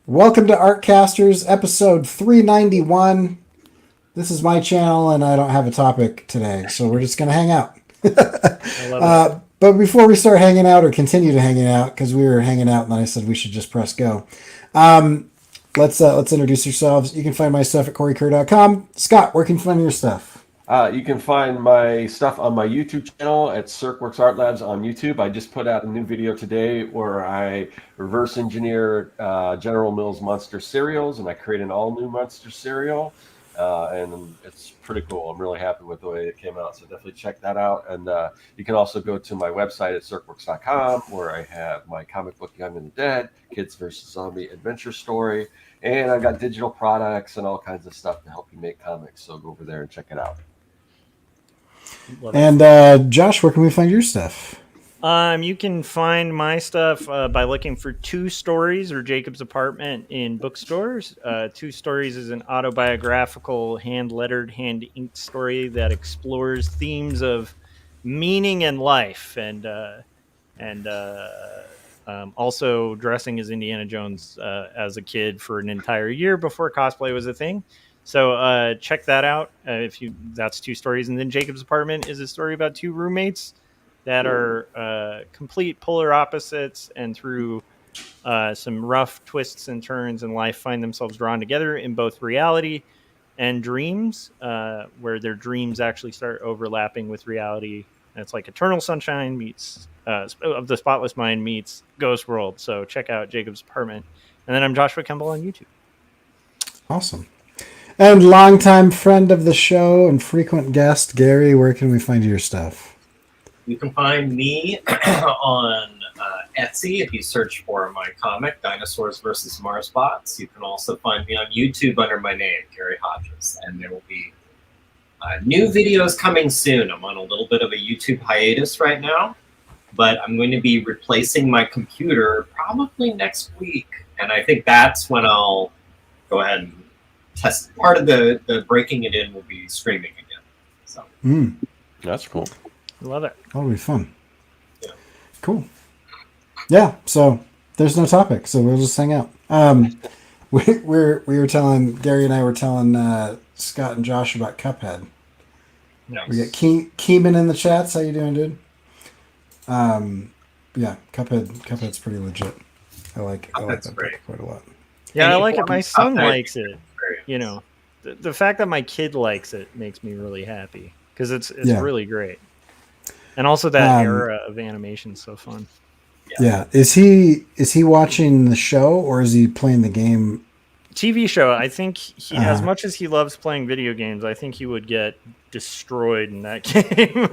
Welcome to Artcasters, episode 391. This is my channel, and I don't have a topic today, so we're just going to hang out. I love it. But before we start hanging out, or continue to hanging out, because we were hanging out, and then I said we should just press go. Let's introduce yourselves. You can find my stuff at CoreyKerr.com. Scott, where can you find your stuff? You can find my stuff on my YouTube channel at CircWorks Art Labs on YouTube. I just put out a new video today where I reverse engineer General Mills Monster cereals, and I create an all-new Monster cereal. And it's pretty cool. I'm really happy with the way it came out, so definitely check that out. And you can also go to my website at circworks.com, where I have my comic book Young and the Dead, Kids vs. Zombie adventure story, and I've got digital products and all kinds of stuff to help you make comics. So go over there and check it out. And Josh, where can we find your stuff? You can find my stuff by looking for Two Stories or Jacob's Apartment in bookstores. Two Stories is an autobiographical, hand-lettered, hand-inked story that explores themes of meaning and life, and also dressing as Indiana Jones as a kid for an entire year before cosplay was a thing. So check that out. That's Two Stories, and then Jacob's Apartment is a story about two roommates that are complete polar opposites, and through some rough twists and turns in life, find themselves drawn together in both reality and dreams, where their dreams actually start overlapping with reality. And it's like Eternal Sunshine meets of the Spotless Mind meets Ghost World. So check out Jacob's Apartment. And then I'm Joshua Kemble on YouTube. Awesome. And longtime friend of the show and frequent guest, Gary, where can we find your stuff? You can find me on Etsy if you search for my comic, Dinosaurs vs. Marsbots. You can also find me on YouTube under my name, Gary Hodges. And there will be new videos coming soon. I'm on a little bit of a YouTube hiatus right now, but I'm going to be replacing my computer probably next week. And I think that's when I'll go ahead and test. Part of the breaking it in will be streaming again. So That's cool. Love it. That'll be fun. Yeah. Cool. Yeah, so there's no topic, so we'll just hang out. We were telling, Gary and I were telling Scott and Josh about Cuphead. Nice. We got Keeman in the chats. How you doing, dude? Yeah, Cuphead's pretty legit. I like that book quite a lot. Yeah, I like it. Anyone My son Cuphead likes it. experience. You know, the fact that my kid likes it makes me really happy, because it's Yeah. really great. And also that era of animation is so fun. Yeah. Is he watching the show, or is he playing the game? TV show, I think he, as much as he loves playing video games, I think he would get destroyed in that game.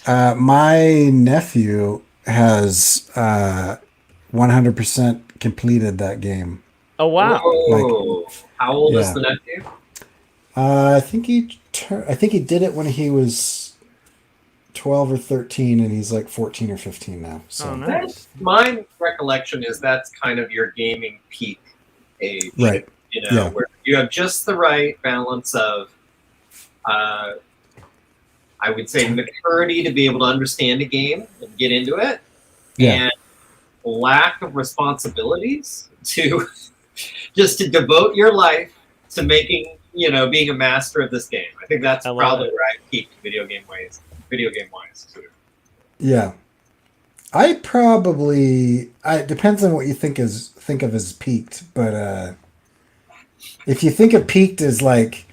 My nephew has 100% completed that game. Oh, wow. Whoa. How old is the nephew? I think he did it when he was 12 or 13, and he's like 14 or 15 now. So Oh, nice. My recollection is that's kind of your gaming peak age. Right. You know, Yeah. where you have just the right balance of, I would say, maturity to be able to understand a game and get into it, Yeah. and lack of responsibilities to just to devote your life to making, being a master of this game. I think that's I love probably it. where I peaked video game wise too. Yeah. It depends on what you think of as peaked, but if you think of peaked as like,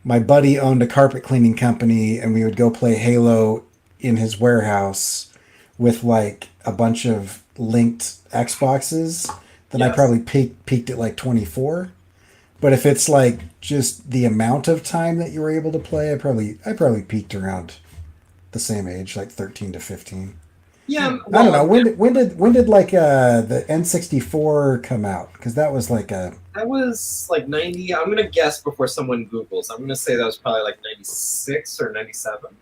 my buddy owned a carpet cleaning company and we would go play Halo in his warehouse with like a bunch of linked Xboxes, then I Yes. probably peaked at like 24. But if it's like just the amount of time that you were able to play, I probably peaked around the same age, like 13 to 15. Yeah, I don't know. When did like the N64 come out? Because that was like that was like 90. I'm gonna guess before someone Googles. I'm gonna say that was probably like 96 or 97.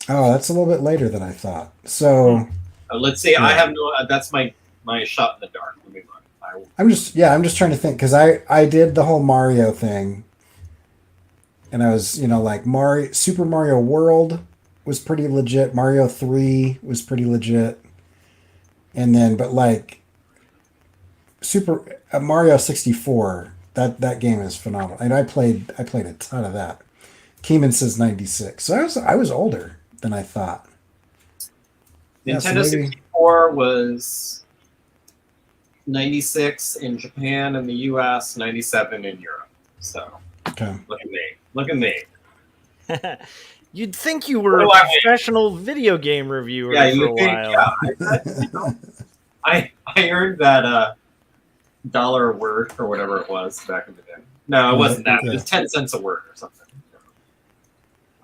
oh, that's a little bit later than I thought. So Let's see. I Yeah. have no. That's my shot in the dark. Let me look. I'm just trying to think, because I did the whole Mario thing, and I was like Super Mario World was pretty legit. Mario 3 was pretty legit, and then but like Mario 64. That game is phenomenal, and I played a ton of that. Keeman says 96, so I was older than I thought. Yeah, so Nintendo 64 was 96 in Japan and the US, 97 in Europe. So Okay. look at me. Look at me. You'd think you were a What do I mean? professional video game reviewer Yeah, for you a think, while. I earned that dollar a word or whatever it was back in the day. No, it wasn't that. It was 10 cents a word or something.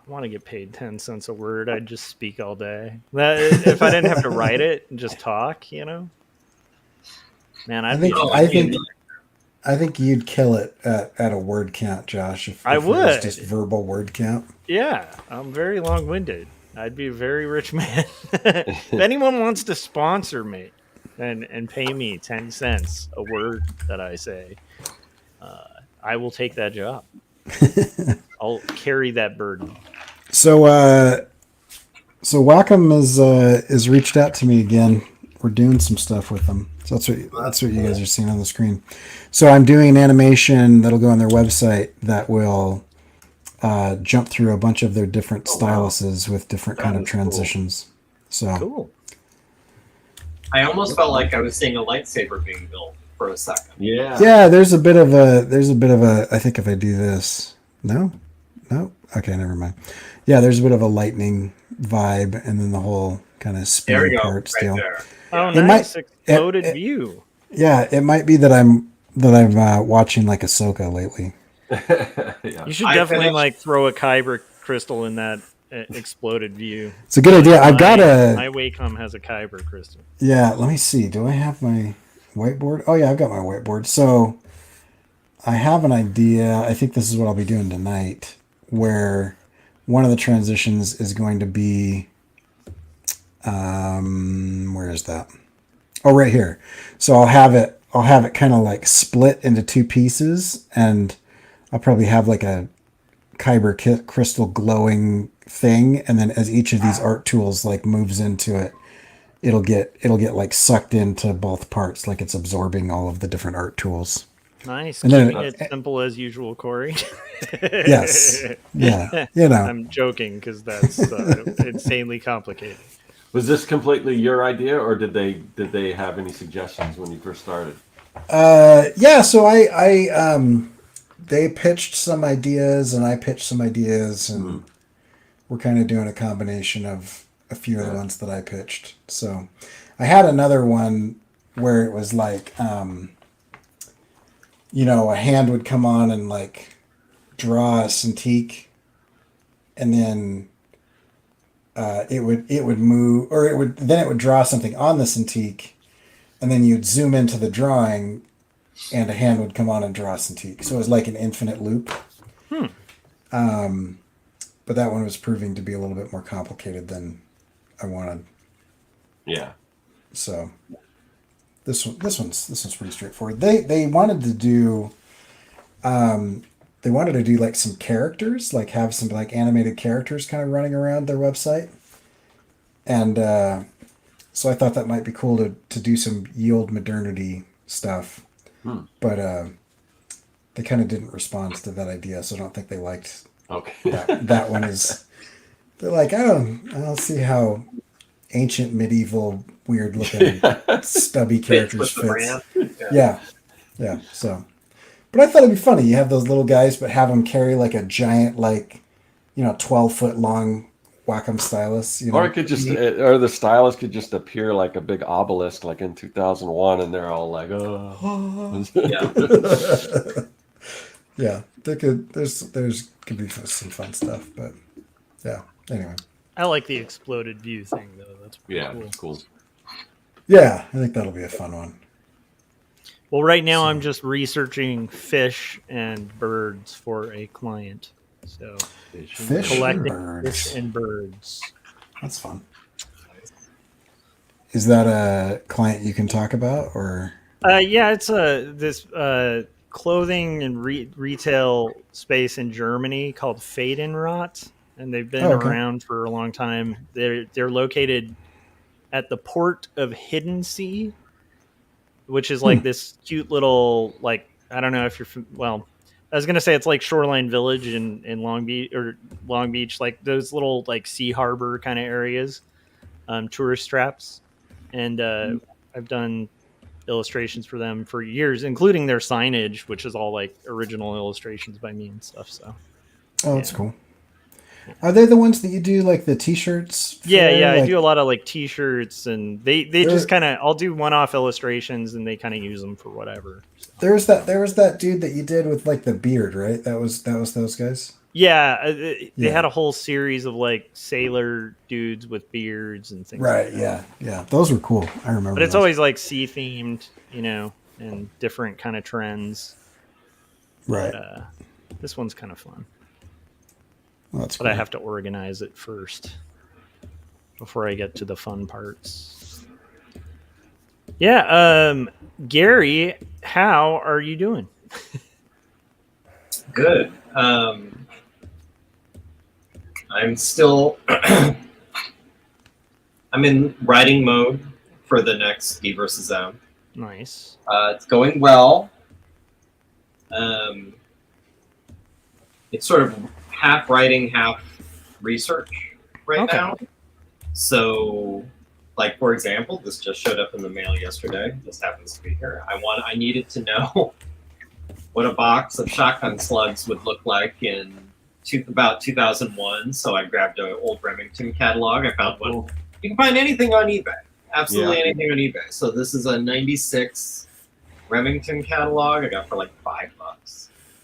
I want to get paid 10 cents a word. I'd just speak all day. If I didn't have to write it and just talk, man, I think you'd kill it at a word count, Josh. If I it was would. just verbal word count. Yeah, I'm very long-winded. I'd be a very rich man. If anyone wants to sponsor me and pay me 10 cents a word that I say, I will take that job. I'll carry that burden. So Wacom is reached out to me again. We're doing some stuff with them. So that's what you guys are seeing on the screen. So I'm doing an animation that'll go on their website that will jump through a bunch of their different styluses with different kind of transitions. So Cool. I almost felt like I was seeing a lightsaber being built for a second. Yeah. yeah, there's a bit of a. I think if I do this, no, okay, never mind. Yeah, there's a bit of a lightning vibe, and then the whole kind of There spinning you go, parts right deal. there. Oh, It nice. might- Exploded it- view. Yeah, it might be that I'm watching like Ahsoka lately. Yeah. You should I definitely finished- throw a kyber crystal in that exploded view. It's a good idea. I've got My Wacom has a kyber crystal. Yeah, let me see. Do I have my whiteboard? Oh yeah, I've got my whiteboard. So I have an idea. I think this is what I'll be doing tonight, where one of the transitions is going to be where is that? Oh, right here. So I'll have it kind of like split into two pieces, and I'll probably have like a kyber crystal glowing thing, and then as each of these art tools like moves into it, it'll get like sucked into both parts, like it's absorbing all of the different art tools. Nice. And then- Keeping it simple as usual, Corey. Yes. Yeah. I'm joking because that's insanely complicated. Was this completely your idea, or did they have any suggestions when you first started? Yeah. So I they pitched some ideas, and I pitched some ideas, and we're kind of doing a combination of a few of the ones that I pitched. So I had another one where it was like, a hand would come on and like draw a Cintiq, and then it would move, or it would draw something on the Cintiq, and then you'd zoom into the drawing, and a hand would come on and draw a Cintiq. So it was like an infinite loop. But that one was proving to be a little bit more complicated than I wanted. Yeah. So this one's pretty straightforward. They wanted to do like some characters, like have some like animated characters kind of running around their website. And so I thought that might be cool to do some yield modernity stuff. But they kind of didn't respond to that idea, so I don't think they liked Okay. that one. They're like, I don't see how ancient medieval weird looking stubby characters Fits with the fits. brand. Yeah. So, but I thought it'd be funny. You have those little guys, but have them carry like a giant, 12-foot long Wacom stylus. Or it could just, or the stylus could just appear like a big obelisk, like in 2001, and they're all like, oh. Yeah. Yeah, there's could be some fun stuff, but yeah. Anyway, I like the exploded view thing though. That's pretty Yeah, cool. cool. yeah, I think that'll be a fun one. Well, right now I'm just researching fish and birds for a client. So Fish and collecting birds. fish and birds. That's fun. Is that a client you can talk about, or? Yeah, it's this clothing and retail space in Germany called Fadenrot, and they've been okay. around for a long time. They're located at the port of Hiddensee, which is like this cute little, like, I don't know if you're well, I was gonna say it's like Shoreline Village in Long Beach, like those little like sea harbor kind of areas, tourist traps, and I've done illustrations for them for years, including their signage, which is all like original illustrations by me and stuff. So, Oh, that's cool. Are they the ones that you do like the T-shirts? Yeah, like, I do a lot of like T-shirts, and they just kind of, I'll do one-off illustrations, and they kind of use them for whatever. So. There was that dude that you did with like the beard, right? That was those guys. Yeah, they had a whole series of like sailor dudes with beards and things. Right. Like that. Yeah. Those were cool. I remember. But it's those. always like sea themed, and different kind of trends. Right. But, this one's kind of fun. Well, that's but cool. I have to organize it first before I get to the fun parts. Yeah, Gary, how are you doing? Good. I'm still I'm in writing mode for the next D versus M. Nice. It's going well. It's sort of half writing, half research right now. So, like, for example, this just showed up in the mail yesterday. This happens to be here. I needed to know what a box of shotgun slugs would look like in about 2001. So I grabbed an old Remington catalog. I found one. You can find anything on eBay. Absolutely anything on eBay. So this is a 96 Remington catalog I got for like $5.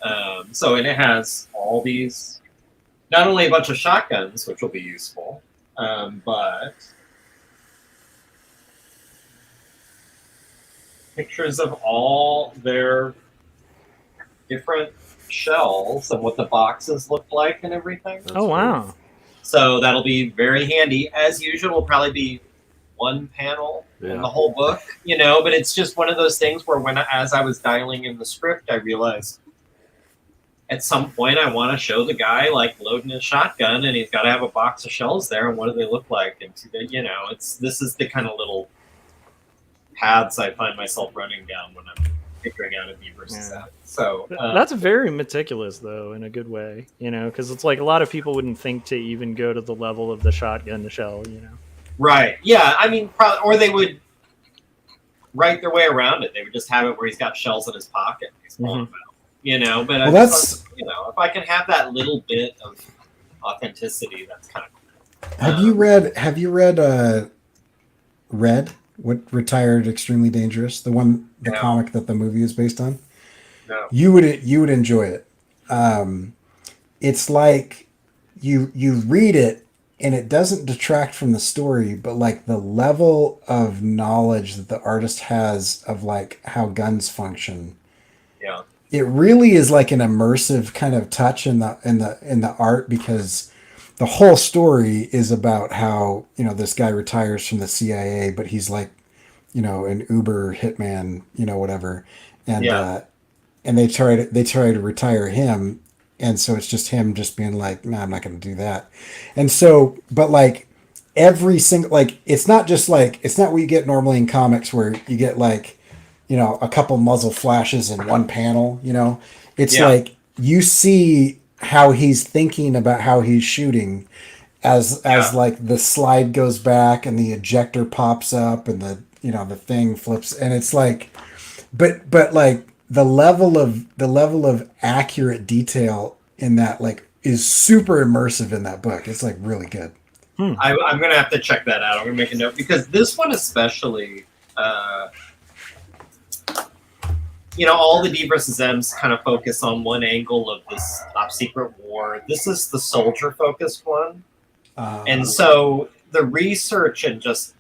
And it has all these, not only a bunch of shotguns, which will be useful, but pictures of all their different shells and what the boxes look like and everything. Oh, wow. So that'll be very handy. As usual, will probably be one panel in the whole book, but it's just one of those things where as I was dialing in the script, I realized at some point I want to show the guy like loading his shotgun and he's got to have a box of shells there. And what do they look like? And this is the kind of little paths I find myself running down when I'm figuring out a D versus M. So that's very meticulous, though, in a good way, because it's like a lot of people wouldn't think to even go to the level of the shotgun to shell, Right. Yeah. I mean, probably, or they would write their way around it. They would just have it where he's got shells in his pocket. He's pulling them out, But well, that's if I can have that little bit of authenticity, that's kind of cool. Have you read Red? What Retired Extremely Dangerous? The comic that the movie is based on. No. You would enjoy it. It's like you read it and it doesn't detract from the story, but like the level of knowledge that the artist has of like how guns function. Yeah. It really is like an immersive kind of touch in the art, because the whole story is about how, this guy retires from the CIA, but he's like, an Uber hitman, whatever. And, and they try to retire him. And so it's just him just being like, no, I'm not going to do that. And so, but like every single, like, it's not what you get normally in comics where you get like, a couple muzzle flashes in one panel, it's like you see how he's thinking about how he's shooting as like the slide goes back and the ejector pops up and the thing flips, and it's like, but like the level of accurate detail in that like is super immersive in that book. It's like really good. I'm gonna have to check that out. I'm gonna make a note, because this one especially, all the D versus M's kind of focus on one angle of this top secret war. This is the soldier focused one. And so the research and just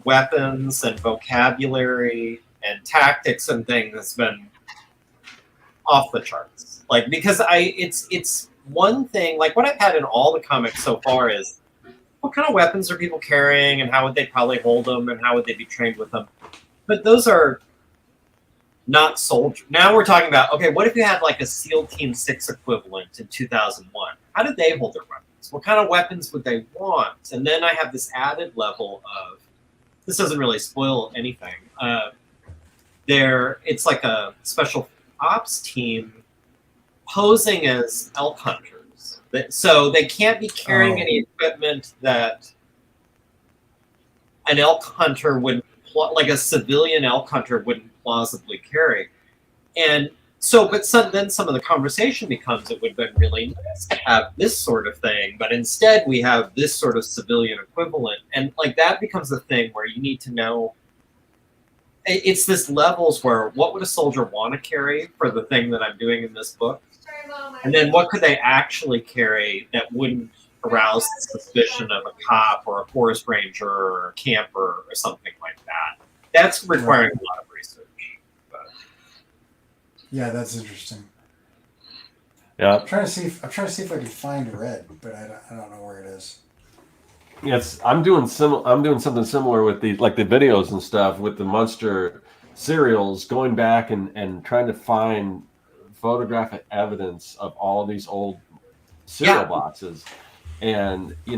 weapons and vocabulary and tactics and things has been off the charts. Like, because it's one thing, like what I've had in all the comics so far is what kind of weapons are people carrying and how would they probably hold them and how would they be trained with them? But those are not soldier. Now we're talking about, okay, what if you had like a SEAL Team 6 equivalent in 2001? How did they hold their weapons? What kind of weapons would they want? And then I have this added level of, this doesn't really spoil anything, it's like a special ops team posing as elk hunters. So they can't be carrying any equipment that an elk hunter would, like a civilian elk hunter wouldn't plausibly carry. And so, then some of the conversation becomes, it would have been really nice to have this sort of thing, but instead we have this sort of civilian equivalent. And like that becomes the thing where you need to know, it's this levels where what would a soldier want to carry for the thing that I'm doing in this book? And then what could they actually carry that wouldn't arouse the suspicion of a cop or a forest ranger or a camper or something like that? That's requiring a lot of research. But. Yeah, that's interesting. Yeah, I'm trying to see if I can find Red, but I don't know where it is. yes, I'm doing something similar with the videos and stuff with the Munster serials, going back and trying to find photographic evidence of all of these old cereal boxes. And you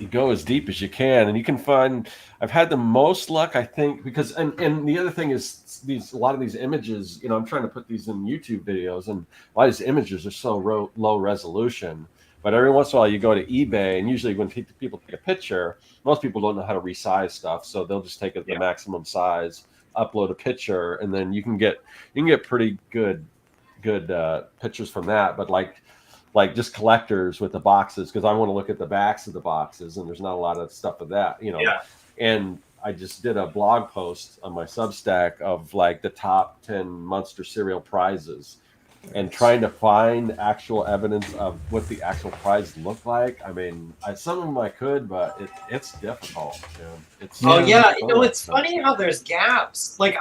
go as deep as you can, and you can find. I've had the most luck, I think, because and the other thing is a lot of these images. I'm trying to put these in YouTube videos, and a lot of these images are so low resolution. But every once in a while, you go to eBay, and usually when people take a picture, most people don't know how to resize stuff, so they'll just take it the maximum size, upload a picture, and then you can get pretty good pictures from that. But like just collectors with the boxes, because I want to look at the backs of the boxes, and there's not a lot of stuff of that, And I just did a blog post on my Substack of like the top 10 Munster cereal prizes, and trying to find actual evidence of what the actual prize looked like. I mean, some of them I could, but it's difficult. It's funny how there's gaps. Like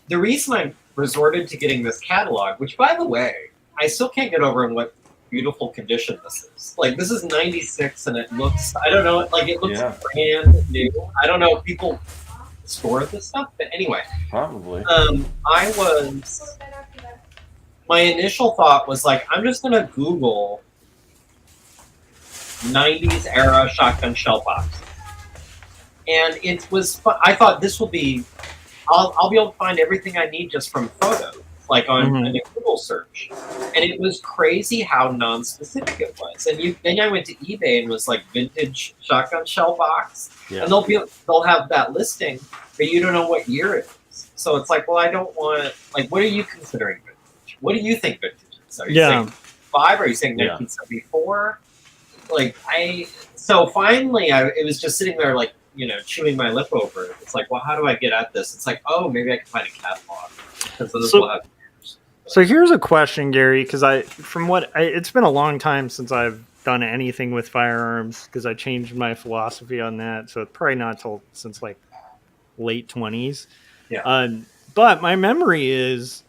the reason I resorted to getting this catalog, which by the way, I still can't get over in what beautiful condition this is. Like, this is 96, and it looks, I don't know, like, it looks brand new. I don't know if people store this stuff, but anyway. Probably. My initial thought was, like, I'm just going to Google 90s era shotgun shell box. And it was, I thought this will be, I'll be able to find everything I need just from photos. Like on a Google search, and it was crazy how non-specific it was. And then I went to eBay and was like vintage shotgun shell box, and they'll have that listing, but you don't know what year it is. So it's like, well, I don't want, like, what are you considering vintage? What do you think vintage is? Are you saying 5? Are you saying 1974? So finally, it was just sitting there like chewing my lip over it. It's like, well, how do I get at this? It's like, oh, maybe I can find a catalog. So here's a question, Gary, because it's been a long time since I've done anything with firearms, because I changed my philosophy on that. So it's probably not since like late 20s. Yeah. But my memory is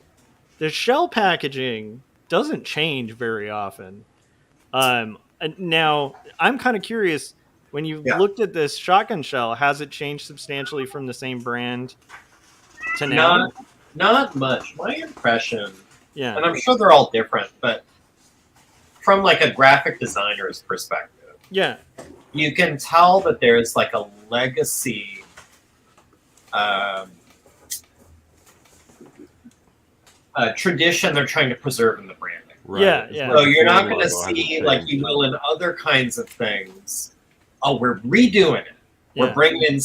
the shell packaging doesn't change very often. Now I'm kind of curious, when you've looked at this shotgun shell, has it changed substantially from the same brand to now? Not much. My impression, and I'm sure they're all different, but from like a graphic designer's perspective, you can tell that there's like a legacy tradition they're trying to preserve in the branding. Right. So you're not going to see, like you will in other kinds of things, oh, we're redoing it. We're bringing in,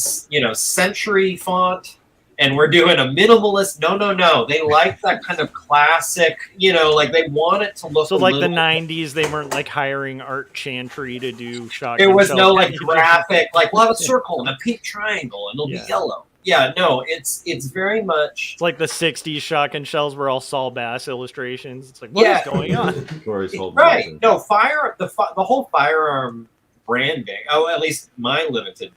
century font, and we're doing a minimalist. No. They like that kind of classic, like they want it to look. So like the 90s, they weren't like hiring Art Chantry to do shotgun. There was no like graphic, like we'll have a circle and a pink triangle, and it'll be yellow. Yeah, no, it's very much. It's like the 60s shotgun shells were all Saul Bass illustrations. It's like, what is going on? Right. No, the whole firearm branding. Oh, at least my limited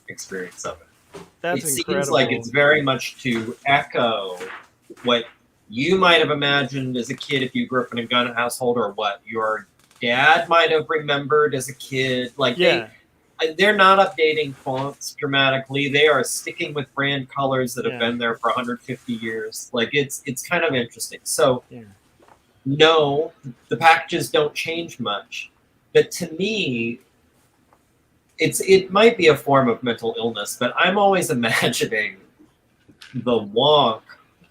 experience of it. That's incredible. Seems like it's very much to echo what you might have imagined as a kid if you grew up in a gun household, or what your dad might have remembered as a kid. Like they're not updating fonts dramatically. They are sticking with brand colors that have been there for 150 years. Like it's kind of interesting. So no, the packages don't change much. But to me, it might be a form of mental illness, but I'm always imagining the wonk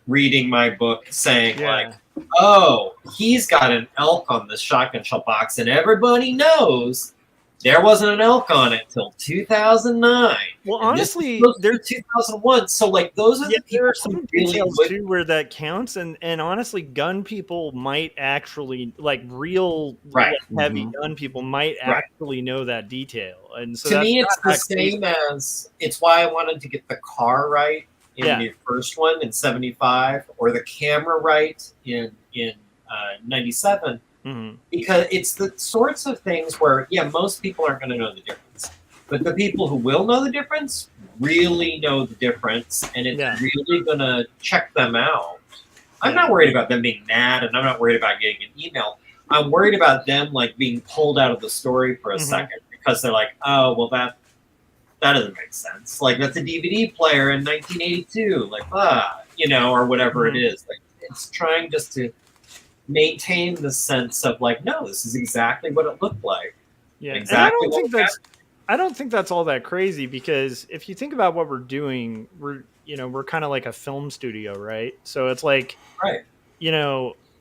reading my book saying Yeah. like, oh, he's got an elk on this shotgun shell box, and everybody knows there wasn't an elk on it till 2009. Well, And this honestly, was supposed to there, be 2001. So like those are yeah, the people there are who some really details would. too where that counts, and honestly, gun people might actually like real Right. like, heavy Mhm. gun people might Right. actually know that detail, and so To that's me, it's not the that crazy. same as it's why I wanted to get the car right in Yeah. the first one in '75, or the camera right in '97, Mhm. because it's the sorts of things where most people aren't going to know the difference, but the people who will know the difference really know the difference, and it's Yeah. really going to check them out. I'm Yeah. not worried about them being mad, and I'm not worried about getting an email. I'm worried about them like being pulled out of the story for a Mhm. second because they're like, oh, well, that doesn't make sense. Like, that's a DVD player in 1982, like, or whatever Mhm. it is. Like, it's trying just to maintain the sense of like, no, this is exactly what it looked like. Yeah, and Exactly what was happening. I don't think that's all that crazy, because if you think about what we're doing, we're kind of like a film studio, right? So it's like, Right.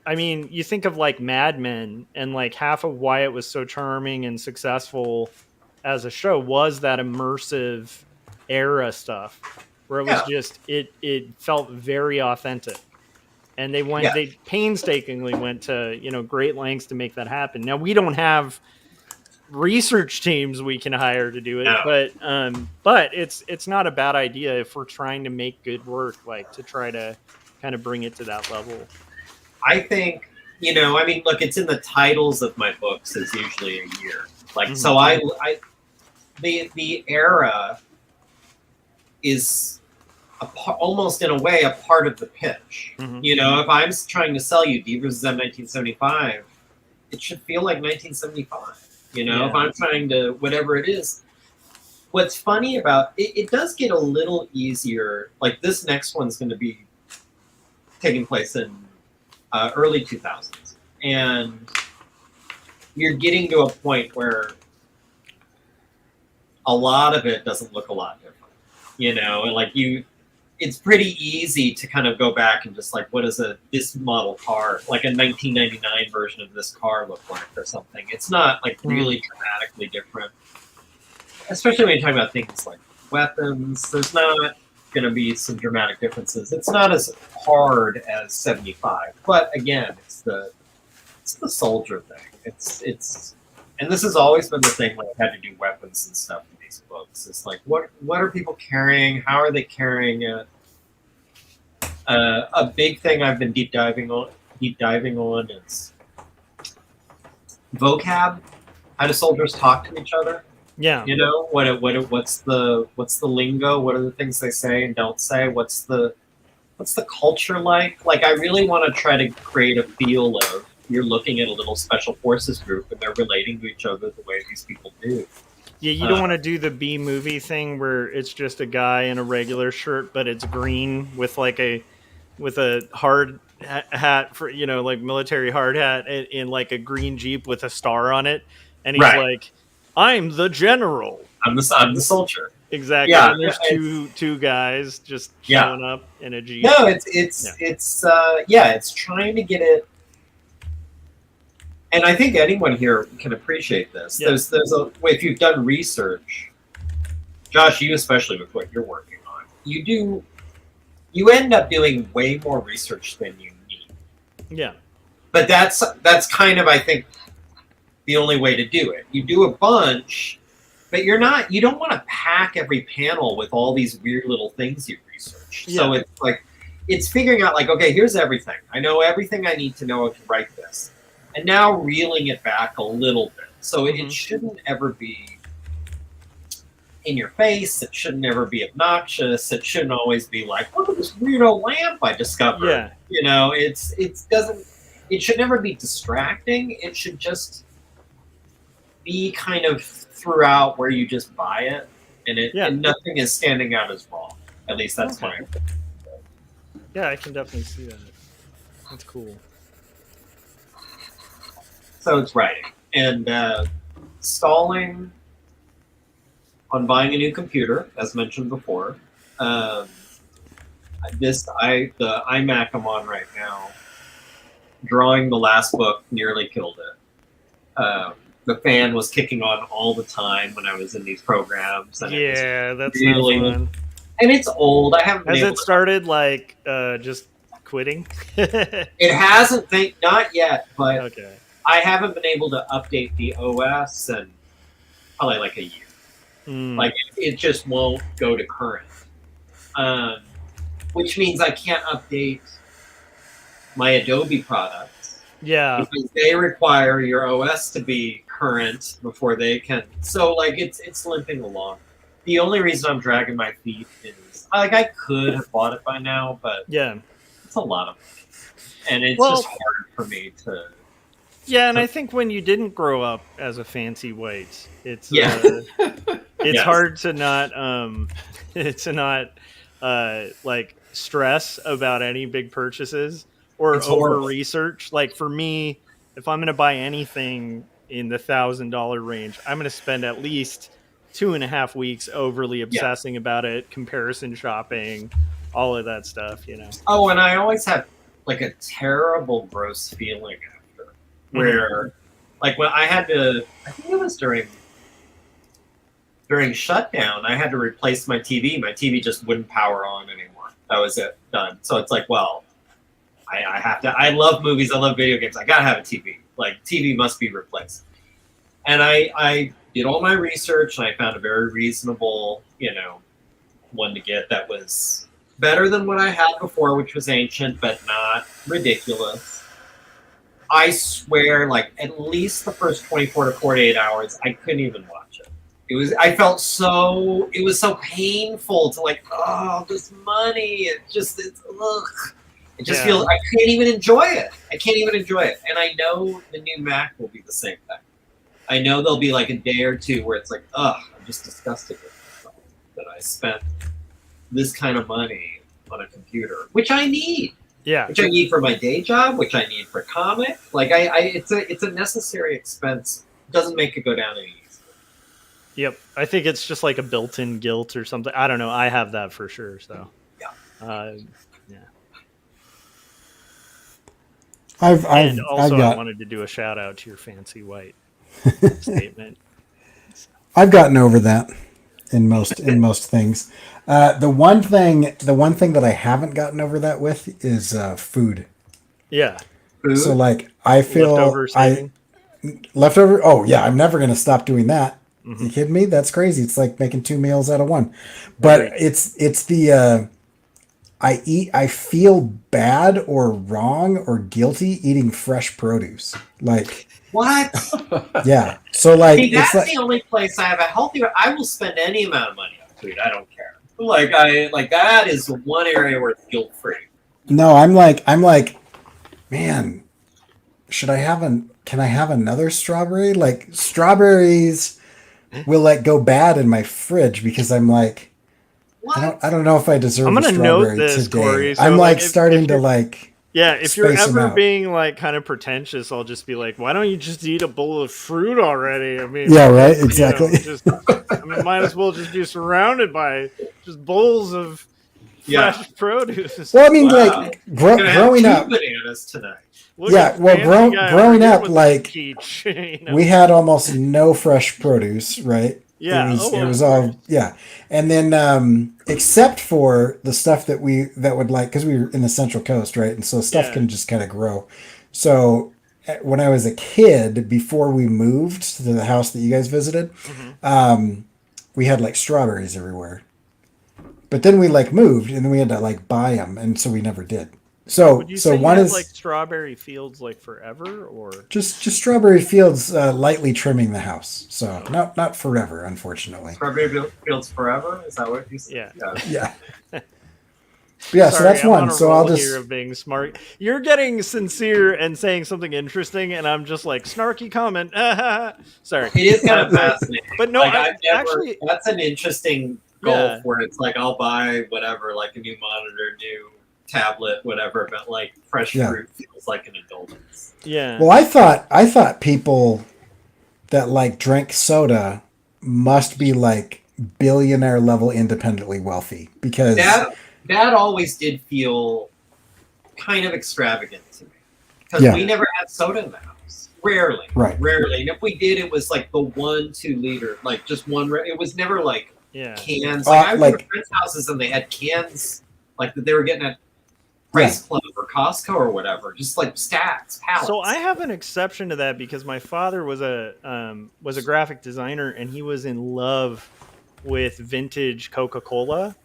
I mean, you think of like Mad Men, and like half of why it was so charming and successful as a show was that immersive era stuff, where it was just it felt very authentic, and they painstakingly went to great lengths to make that happen. Now we don't have research teams we can hire to do it, No. but it's not a bad idea if we're trying to make good work, like to try to kind of bring it to that level. I think, I mean, look, it's in the titles of my books is usually a year. Like, so the era is almost in a way a part of the pitch. Mhm. If I'm trying to sell you D vs. M 1975, it should feel like 1975. If I'm trying to, whatever it is. What's funny about it does get a little easier. Like, this next one's going to be taking place in early 2000s. And you're getting to a point where a lot of it doesn't look a lot different. And like it's pretty easy to kind of go back and just like, what does this model car, like a 1999 version of this car look like or something? It's not like really dramatically different. Especially when you're talking about things like weapons, there's not going to be some dramatic differences. It's not as hard as 75, but again, it's the soldier thing. It's and this has always been the thing when I've had to do weapons and stuff in these books. It's like, what are people carrying? How are they carrying it? A big thing I've been deep diving on is vocab. How do soldiers talk to each other? Yeah. What's the lingo? What are the things they say and don't say? What's the culture like? Like, I really want to try to create a feel of you're looking at a little special forces group and they're relating to each other the way these people do. Yeah, you don't want to do the B movie thing where it's just a guy in a regular shirt, but it's green with a hard hat for like military hard hat in like a green Jeep with a star on it, and he's like, "I'm the general. I'm the soldier." Exactly. Yeah, and there's two guys just showing up in a Jeep. No, it's trying to get it. And I think anyone here can appreciate this. Yeah. If you've done research, Josh, you especially with what you're working on, you end up doing way more research than you need. Yeah. But that's kind of, I think, the only way to do it. You do a bunch, but you don't want to pack every panel with all these weird little things you researched. Yeah. So it's like, it's figuring out like, okay, here's everything. I know everything I need to know to write this. And now reeling it back a little bit. So it shouldn't ever be in your face. It shouldn't ever be obnoxious. It shouldn't always be like, look at this weirdo lamp I discovered. Yeah. It should never be distracting. It should just be kind of throughout where you just buy it and nothing is standing out as wrong. At least that's my opinion. Yeah, I can definitely see that. That's cool. So it's writing and stalling on buying a new computer, as mentioned before. The iMac I'm on right now, drawing the last book nearly killed it. The fan was kicking on all the time when I was in these programs. And Yeah, that's really not fun. And it's old. I haven't been Has able it to- started like just quitting? It hasn't, not yet, but Okay. I haven't been able to update the OS in probably like a year. Mm. Like it just won't go to current, which means I can't update my Adobe products Yeah. because they require your OS to be current before they can. So like it's limping along. The only reason I'm dragging my feet is like I could have bought it by now, but Yeah. it's a lot of money, and it's Well- just hard for me to. Yeah, and I think when you didn't grow up as a fancy white, it's Yeah. it's Yes. hard to not like stress about any big purchases or It's over horrible. research. Like for me, if I'm going to buy anything in the $1,000 range, I'm going to spend at least 2.5 weeks overly obsessing about it, comparison shopping, all of that stuff. You know. Oh, and I always have like a terrible gross feeling after, where like when I had to, I think it was during shutdown, I had to replace my TV. My TV just wouldn't power on anymore. That was it, done. So it's like, well, I have to. I love movies. I love video games. I gotta have a TV. Like TV must be replaced. And I did all my research, and I found a very reasonable, one to get that was better than what I had before, which was ancient, but not ridiculous. I swear, like at least the first 24 to 48 hours, I couldn't even watch it. It was so painful to like, oh, this money. It just feels, I can't even enjoy it. And I know the new Mac will be the same thing. I know there'll be like a day or two where it's like, ugh, I'm just disgusted with myself that I spent this kind of money on a computer, which I need. Yeah. Which I need for my day job, which I need for comic. Like it's a necessary expense. It doesn't make it go down any easier. Yep. I think it's just like a built-in guilt or something. I don't know. I have that for sure. So. Yeah. Yeah. I've I wanted to do a shout out to your fancy white statement. I've gotten over that in most things. The one thing that I haven't gotten over that with is food. Yeah. Food? So like I feel Leftover saving. leftover. Oh yeah, I'm never gonna stop doing that. Mhm. You kidding me? That's crazy. It's like making 2 meals out of one. But Agreed. it's the I feel bad or wrong or guilty eating fresh produce. Like What? yeah. So like See, it's that's like the only place I have a healthy. I will spend any amount of money on food. I don't care. Like that is the one area where it's guilt free. no, I'm like, man, can I have another strawberry? Like strawberries will like go bad in my fridge because I'm like, What? I don't know if I deserve I'm a gonna note strawberry this, today. Corey, so, I'm like, like if starting to you're- like, Yeah, if you're space 'em ever out. being like kind of pretentious, I'll just be like, "Why don't you just eat a bowl of fruit already?" I mean, yeah, right, you know, exactly. might as well just be surrounded by just bowls of Yeah. fresh produce. Well, I mean, Wow. like I'm gonna have growing 2 up, bananas tonight. Look yeah, at well, fancy guy over growing here up, with the like, peach, you know? we had almost no fresh produce, right? Yeah, it was all and then except for the stuff that would like, because we were in the Central Coast, right, and so stuff Yeah. can just kind of grow. So when I was a kid, before we moved to the house that you guys visited, Mhm. we had like strawberries everywhere. But then we like moved, and then we had to like buy them, and so we never did. So Would you say one you had, is like strawberry fields like forever, or just strawberry fields lightly trimming the house. So not forever, unfortunately. Strawberry fields forever. Is that what you said? Yeah. Yeah. Yeah, so Sorry, that's I'm on one. a So I'll roll just here of being smart. You're getting sincere and saying something interesting, and I'm just like snarky comment. Sorry, It is kind of fascinating. but no, Like, I I've never, actually, that's an interesting goal Yeah. where it's like I'll buy whatever, like a new monitor, new tablet, whatever, but like fresh Yeah. fruit feels like an indulgence. yeah. well, I thought people that like drank soda must be like billionaire level independently wealthy because Yeah. that always did feel kind of extravagant to me because Yeah. we never had soda in the house. Rarely, Right. rarely. And if we did, it was like the 1-2 liter, like just one. It was never like Yeah. cans. Like I went like- to friends' houses and they had cans like that they were getting at Price Club or Costco or whatever, just like stacks, pallets. So I have an exception to that because my father was a graphic designer and he was in love with vintage Coca-Cola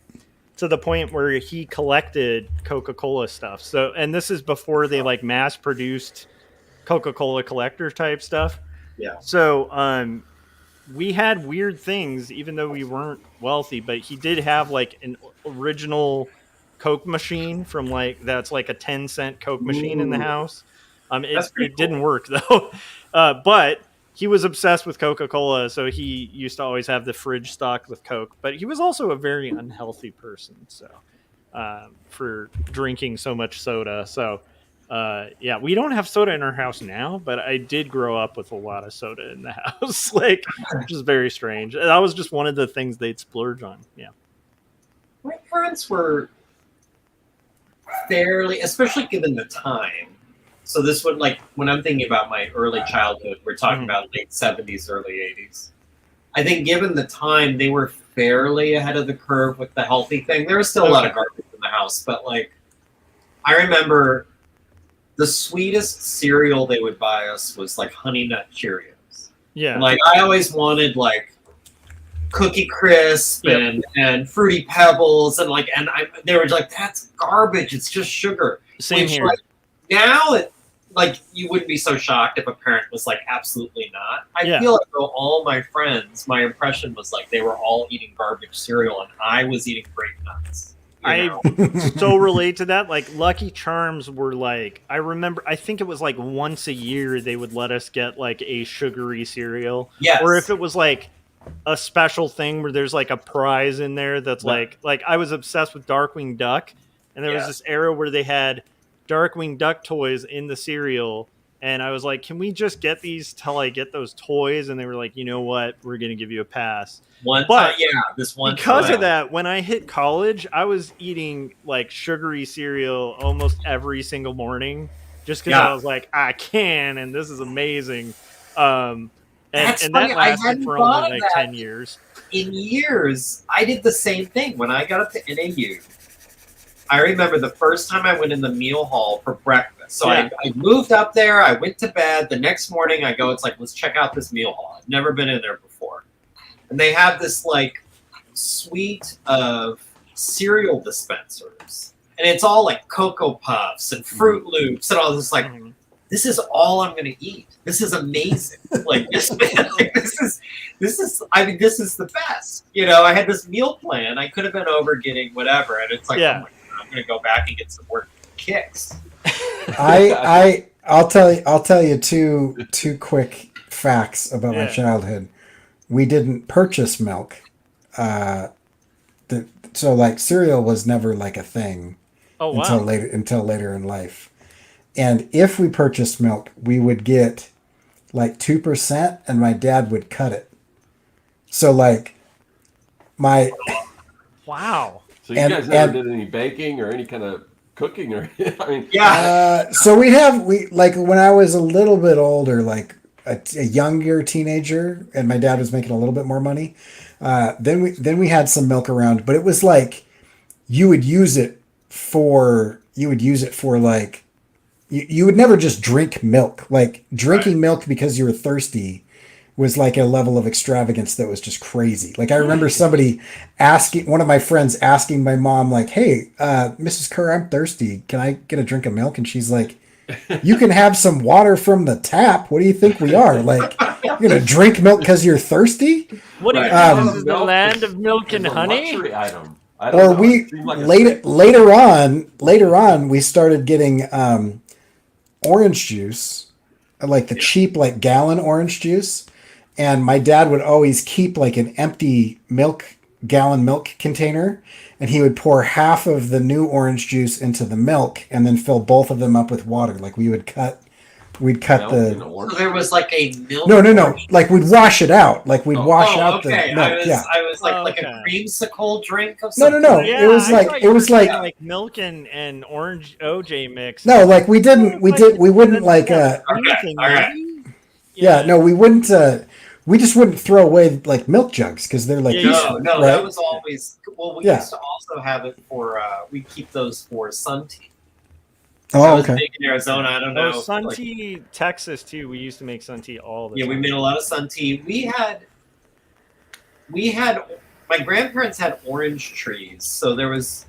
to the point where he collected Coca-Cola stuff. So, and this is before they like mass produced Coca-Cola collector type stuff. Yeah. So, we had weird things even though we weren't wealthy, but he did have like an original Coke machine from like that's like a 10-cent Coke machine in the house. That's pretty It didn't work though, but he was obsessed with Coca-Cola, so he used to always have the fridge stocked with Coke. But he was also a very unhealthy person, so for drinking so much soda. So yeah, we don't have soda in our house now, but I did grow up with a lot of soda in the house, like which is very strange. That was just one of the things they'd splurge on. Yeah, My parents were fairly, especially given the time. So this would like when I'm thinking about my early childhood, we're talking about late 70s, early 80s. I think given the time, they were fairly ahead of the curve with the healthy thing. There was still a lot of garbage in the house, but like I remember the sweetest cereal they would buy us was like Honey Nut Cheerios. yeah. And, like I always wanted like Cookie Crisp and Fruity Pebbles and like they were like, that's garbage. It's just sugar. Same Which, here. like, now like you wouldn't be so shocked if a parent was like absolutely not. I feel like though all my friends, my impression was like they were all eating garbage cereal and I was eating grape nuts. I so relate to that. Like Lucky Charms were like, I remember, I think it was like once a year they would let us get like a sugary cereal. Yes. Or if it was like a special thing where there's like a prize in there that's like I was obsessed with Darkwing Duck, and there was this era where they had Darkwing Duck toys in the cereal, and I was like, can we just get these till I get those toys? And they were like, you know what, we're gonna give you a pass. This one because of that, when I hit college, I was eating like sugary cereal almost every single morning, just because I was like, I can, and this is amazing. And that lasted for only like 10 years. In years, I did the same thing. When I got up to NAU, I remember the first time I went in the meal hall for breakfast. So I moved up there, I went to bed. The next morning I go, it's like, let's check out this meal hall. I've never been in there before. And they have this like suite of cereal dispensers. And it's all like Cocoa Puffs and Fruit Loops and all this like, this is all I'm going to eat. This is amazing. Like this is I mean, this is the best. You know, I had this meal plan. I could have been over getting whatever. And it's like, oh my God, I'm going to go back and get some more kicks. I'll tell you two quick facts about my childhood. We didn't purchase milk. So like cereal was never like a thing until later in life. And if we purchased milk, we would get like 2% and my dad would cut it. So like Wow. So you guys never did any baking or any kind of cooking or I mean so we like when I was a little bit older, like a younger teenager, and my dad was making a little bit more money. Then we had some milk around, but it was like you would use it for like you would never just drink milk. Like drinking milk because you were thirsty was like a level of extravagance that was just crazy. Like I remember one of my friends asking my mom, like, "Hey, Mrs. Kerr, I'm thirsty. Can I get a drink of milk?" And she's like, "You can have some water from the tap. What do you think we are? Like, you're gonna drink milk because you're thirsty?" What do you think? This is the land of milk and honey? Luxury item. Later on we started getting orange juice, like the cheap like gallon orange juice, and my dad would always keep like an empty gallon milk container, and he would pour half of the new orange juice into the milk and then fill both of them up with water. Like we would cut We'd cut Milk the and orange. So there was like a milk. no. orange- Like we'd wash it out. Like we'd wash Oh, out okay. the milk. I was like Okay. a creamsicle drink of No, some no. kind. Yeah, It was I like thought it you was were like saying, milk and orange OJ mix. no. Like we didn't. We wouldn't like. Anything, all right. maybe? Yeah. No, we wouldn't. We just wouldn't throw away like milk jugs because they're like Yeah, useful, No, right? that was always well. We Yeah. used to also have it for. We keep those for sun tea. Oh, I was okay. big in Arizona. I don't know. Oh, sun like- tea, Texas too. We used to make sun tea all the Yeah, time. we made a lot of sun tea. We had. My grandparents had orange trees, so there was,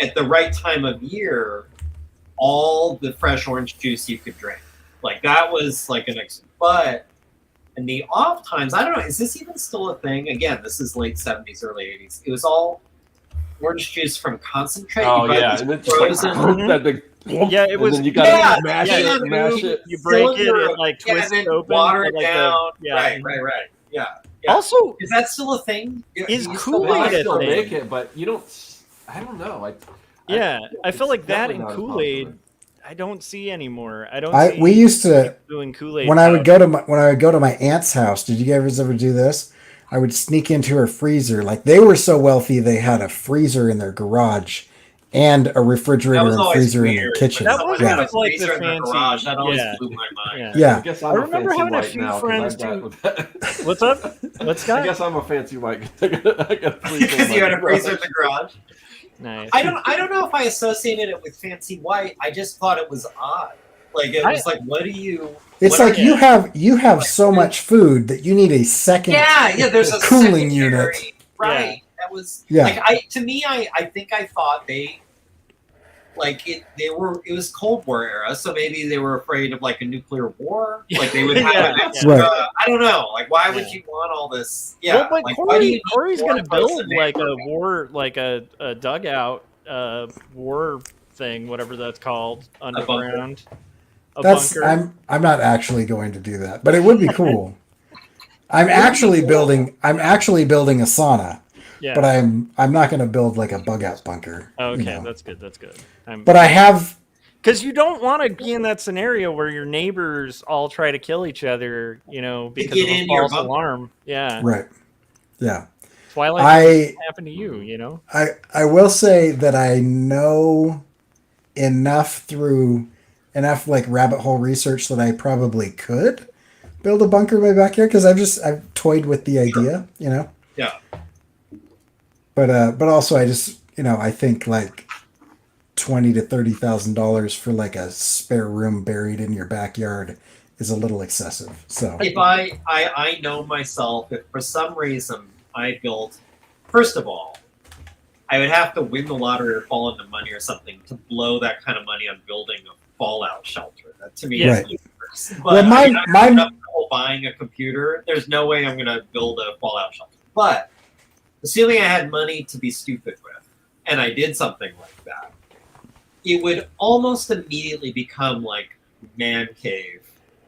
at the right time of year, all the fresh orange juice you could drink. Like that was like but in the off times, I don't know, is this even still a thing? Again, this is late 70s, early 80s. It was all orange juice from concentrate. Oh You buy yeah, these and then just like frozen. that big. Yeah, it was. And then you gotta Yeah, mash yeah, it, mash it. You break it, cylinder, it like yeah, twists and then open. water but, it like, down. yeah. Right. Yeah. Yeah. Also, Is that still a thing? Is You Kool-Aid Well, I a still thing? make it, but you don't. I don't know. yeah, I feel like it's that definitely and not as Kool-Aid, popular. I don't see anymore. I don't. See We used to doing Kool-Aid when I would powder. go to my aunt's house. Did you guys ever do this? I would sneak into her freezer. Like they were so wealthy, they had a freezer in their garage and a refrigerator That was and always freezer in their weird. kitchen. That Someone was had Yeah. a like the freezer in their fancy- garage. That always yeah. blew my mind. Yeah. Yeah. I guess I I'm a remember fancy having a white few now, 'cause friends I've got too. with that. What's up? What's I Scott? guess I'm a fancy white. I got a freezer in Because my you had a garage. freezer in the garage. Nice. I don't know if I associated it with fancy white. I just thought it was odd. Like it was like, what do you? It's what like are you have so much food that you need a second. Yeah. There's a cooling secondary- unit. right? That was Yeah. like I think I thought they. Like it was Cold War era, so maybe they were afraid of like a nuclear war. Like they would have Yeah, an extra. Right. I don't know. Like why would Yeah. you want all this? Yeah. Well, but like, why do you need Corey's more gonna close build to like a neighbor? war, like a dugout, war thing, whatever that's called, underground. A bunker. I'm not actually going to do that, but it would be cool. I'm actually building a sauna, Yeah. but I'm not going to build like a bug out bunker. Okay, you know. that's good. That's good. But I have Because you don't want to be in that scenario where your neighbors all try to kill each other, because get of a into your false bunker. alarm. Yeah. right. Yeah. Twilight I happened to you, I will say that I know enough through enough like rabbit hole research that I probably could build a bunker in my backyard because I've toyed with the idea, Yeah. But also I just I think like $20,000 to $30,000 for like a spare room buried in your backyard is a little excessive. So If I know myself, if for some reason I built, first of all, I would have to win the lottery or fall into money or something to blow that kind of money on building a fallout shelter. That to me Right. is ludicrous. But Well, I my- have enough trouble buying a computer. There's no way I'm going to build a fallout shelter. But assuming I had money to be stupid with, and I did something like that, it would almost immediately become like man cave,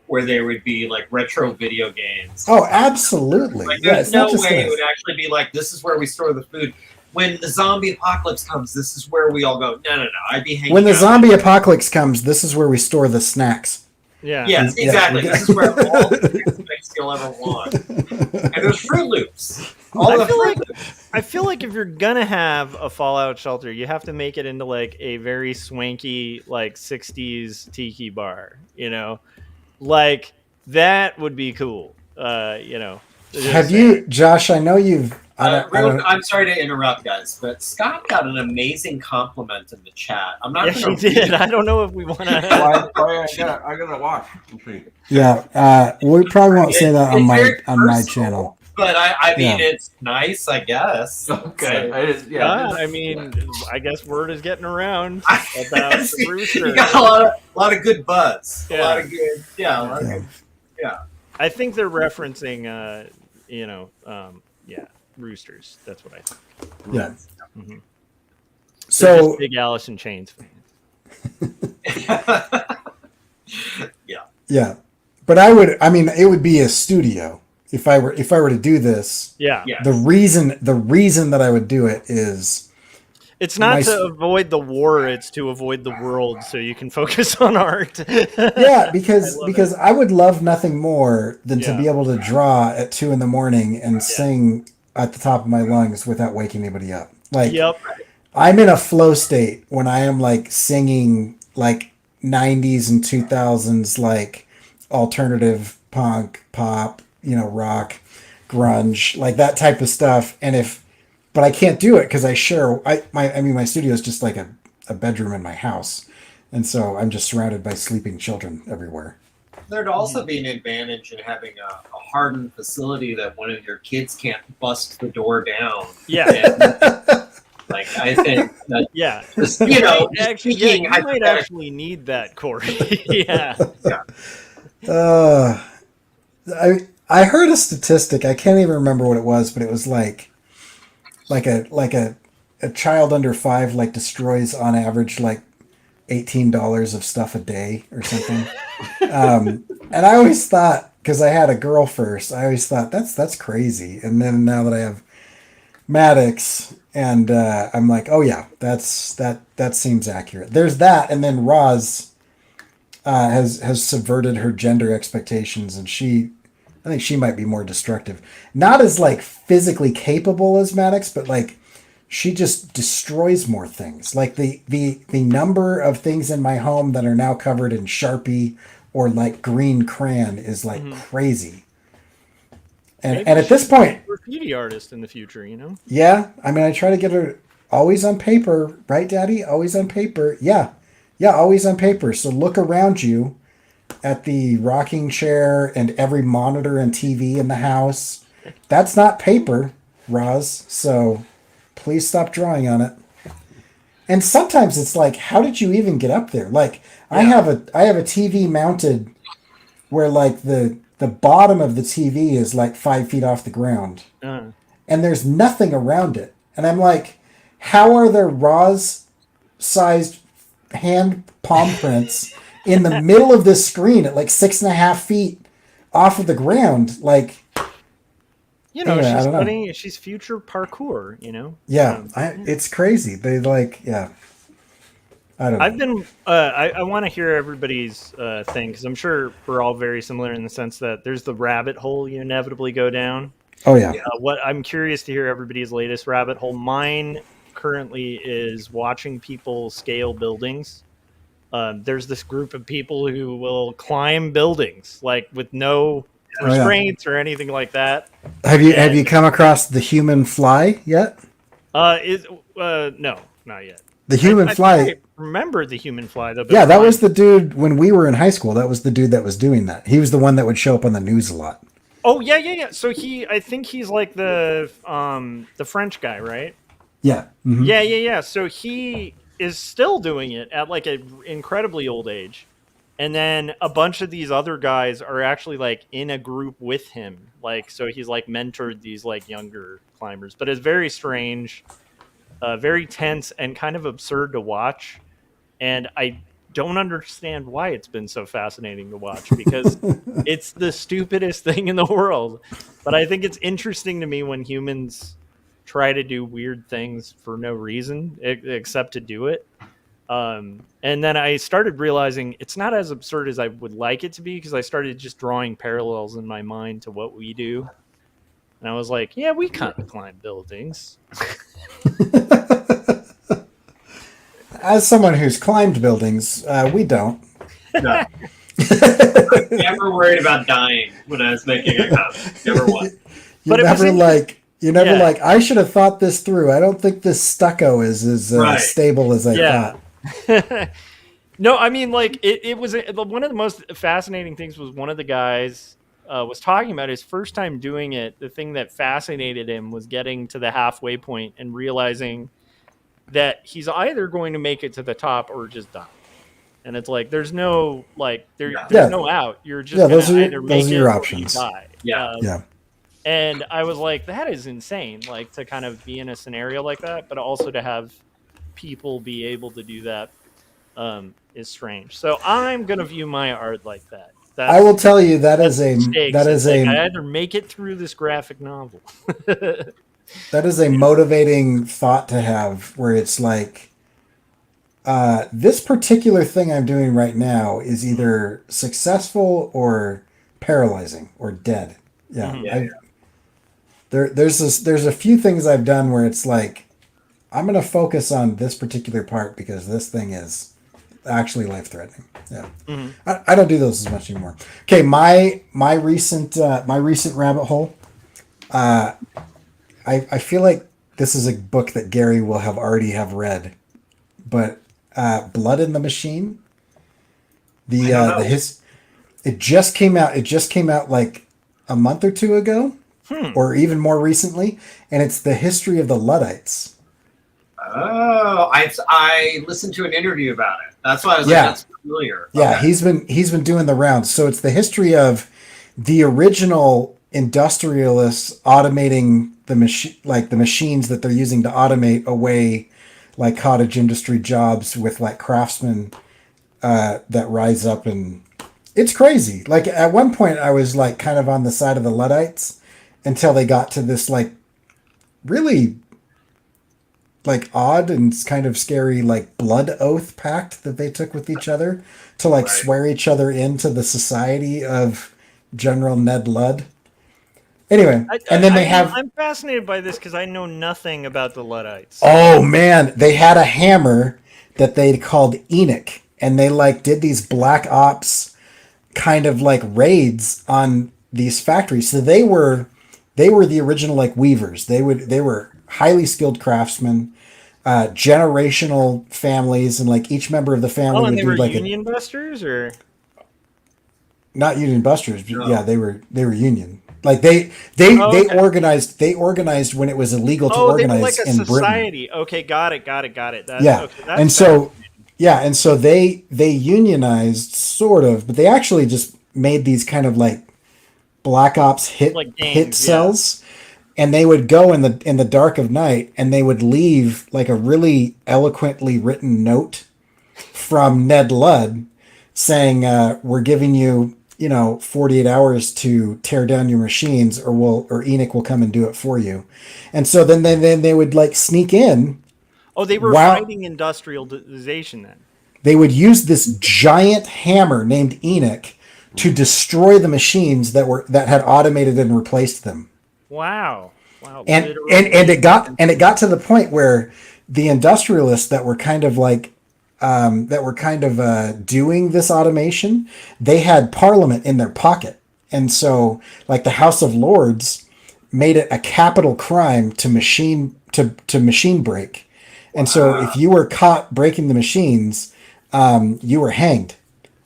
where there would be like retro video games. oh, absolutely. Like, Yeah, there's it's not no just way it this. would actually be like, this is where we store the food. When the zombie apocalypse comes, this is where we all go. No. I'd be hanging When the out. zombie apocalypse comes, this is where we store the snacks. Yeah. Yes, Yeah. exactly. This is where all the things you'll ever want. And there's Fruit Loops. All I the feel Fruit like- Loops. I feel like if you're gonna have a fallout shelter, you have to make it into like a very swanky like 60s tiki bar, like that would be cool. Have you, Josh? I know you've. I'm sorry to interrupt, guys, but Scott got an amazing compliment in the chat. I'm not Yes, going you did. I don't know if we want to. I gotta watch. Yeah, we probably won't say that on It's my very my personal, channel. But I mean, Yeah. it's nice, I guess. Okay. I mean, I guess word is getting around about the rooster. You got a lot of good buzz. Yeah. A lot of good, a lot of Yeah. good. I think they're referencing, roosters. That's what I think. Yeah. Mhm. They're So just big Alice in Chains fan. yeah, but it would be a studio if I were to do this. Yeah. Yeah. The reason that I would do it is It's not My- to avoid the war; it's to avoid the world, so you can focus on art. Yeah, because I would love nothing more than to Yeah. be able to draw at 2 a.m. and sing at the top of my lungs without waking anybody up. Like, Yep. I'm in a flow state when I am like singing like 90s and 2000s like alternative punk, pop, rock, grunge, like that type of stuff. But I can't do it because my studio is just like a bedroom in my house. And so I'm just surrounded by sleeping children everywhere. There'd also be an advantage in having a hardened facility that one of your kids can't bust the door down. Yeah. And, like, I think that, Yeah. just, Actually, speaking you might hypothetically, actually need that, Corey. Yeah. I heard a statistic. I can't even remember what it was, but it was like a child under 5 like destroys on average like $18 of stuff a day or something. And I always thought, because I had a girl first, I always thought that's crazy. And then now that I have Maddox, and I'm like, oh yeah, that seems accurate. There's that, and then Roz has subverted her gender expectations, and I think she might be more destructive. Not as like physically capable as Maddox, but like she just destroys more things. Like the number of things in my home that are now covered in Sharpie or like green crayon is like crazy. And at this point, graffiti artist in the future, Yeah, I mean, I try to get her always on paper, right, Daddy? Always on paper. Yeah, always on paper. So look around you at the rocking chair and every monitor and TV in the house. That's not paper, Roz. So please stop drawing on it. And sometimes it's like, how did you even get up there? Like, I have a TV mounted where like the bottom of the TV is like 5 feet off the ground. And there's nothing around it. And I'm like, how are there Roz-sized hand palm prints in the middle of this screen at like 6.5 feet off of the ground? Like, anyway, she's future parkour, Yeah, it's crazy. They like, I don't know. I've been. I want to hear everybody's thing because I'm sure we're all very similar in the sense that there's the rabbit hole you inevitably go down. Oh yeah. What I'm curious to hear everybody's latest rabbit hole. Mine currently is watching people scale buildings. There's this group of people who will climb buildings like with no restraints or anything like that. Have you come across the human fly yet? No, not yet. The human fly. I remember the human fly though. Yeah, that was the dude when we were in high school. That was the dude that was doing that. He was the one that would show up on the news a lot. Oh yeah. So I think he's like the French guy, right? Yeah. Mm-hmm. Yeah. So he is still doing it at like an incredibly old age. And then a bunch of these other guys are actually like in a group with him. Like, so he's like mentored these like younger climbers, but it's very strange, very tense and kind of absurd to watch. And I don't understand why it's been so fascinating to watch because it's the stupidest thing in the world. But I think it's interesting to me when humans try to do weird things for no reason except to do it. And then I started realizing it's not as absurd as I would like it to be because I started just drawing parallels in my mind to what we do. And I was like, yeah, we kind of climb buildings. As someone who's climbed buildings, we don't. No. I'm never worried about dying when I was making a comic. Never was. You're never like, I should have thought this through. I don't think this stucco is as stable as I thought. No, I mean, like, it was one of the most fascinating things was one of the guys was talking about his first time doing it. The thing that fascinated him was getting to the halfway point and realizing that he's either going to make it to the top or just die. And it's like there's no no out. You're just either make it or options. Die. Yeah. And I was like, that is insane. Like to kind of be in a scenario like that, but also to have people be able to do that is strange. So I'm gonna view my art like that. I will tell you I either make it through this graphic novel. that is a motivating thought to have, where it's like, this particular thing I'm doing right now is either successful or paralyzing or dead. Yeah. Mhm. There's a few things I've done where it's like, I'm going to focus on this particular part because this thing is actually life threatening. Yeah. Mhm. I don't do those as much anymore. Okay. My recent rabbit hole. I feel like this is a book that Gary will have already have read, but Blood in the Machine. The his it just came out. It just came out like a month or two ago, or even more recently, and it's the history of the Luddites. Oh, I listened to an interview about it. That's why I was Yeah. like, that's familiar. Yeah, Okay. he's been doing the rounds. So it's the history of the original industrialists automating the machine, like the machines that they're using to automate away, like cottage industry jobs with like craftsmen that rise up, and it's crazy. Like at one point, I was like kind of on the side of the Luddites until they got to this like really like odd and kind of scary like blood oath pact that they took with each other to like Right. swear each other into the society of General Ned Ludd. Anyway, and then they have, I'm fascinated by this because I know nothing about the Luddites. oh man, they had a hammer that they called Enoch, and they like did these black ops kind of like raids on these factories. So they were the original like weavers. They were highly skilled craftsmen, generational families, and like each member of the family Oh, would and they be were like union busters, or not union busters, but No. yeah, they were union. Like they okay. organized when it was illegal to they were organize like a in Britain. society. Okay, got it. That's, Yeah. okay, that's And so and so they unionized sort of, but they actually just made these kind of like black ops hit Like gangs, hit yeah. cells, and they would go in the dark of night, and they would leave like a really eloquently written note from Ned Ludd saying, we're giving you 48 hours to tear down your machines, or Enoch will come and do it for you. And so then they would like sneak in. Oh, they were Wow. fighting industrialization then. They would use this giant hammer named Enoch to destroy the machines that had automated and replaced them. Wow. And Literally. it got to the point where the industrialists that were kind of like doing this automation, they had Parliament in their pocket, and so like the House of Lords made it a capital crime to machine break, and so if you were caught breaking the machines, you were hanged.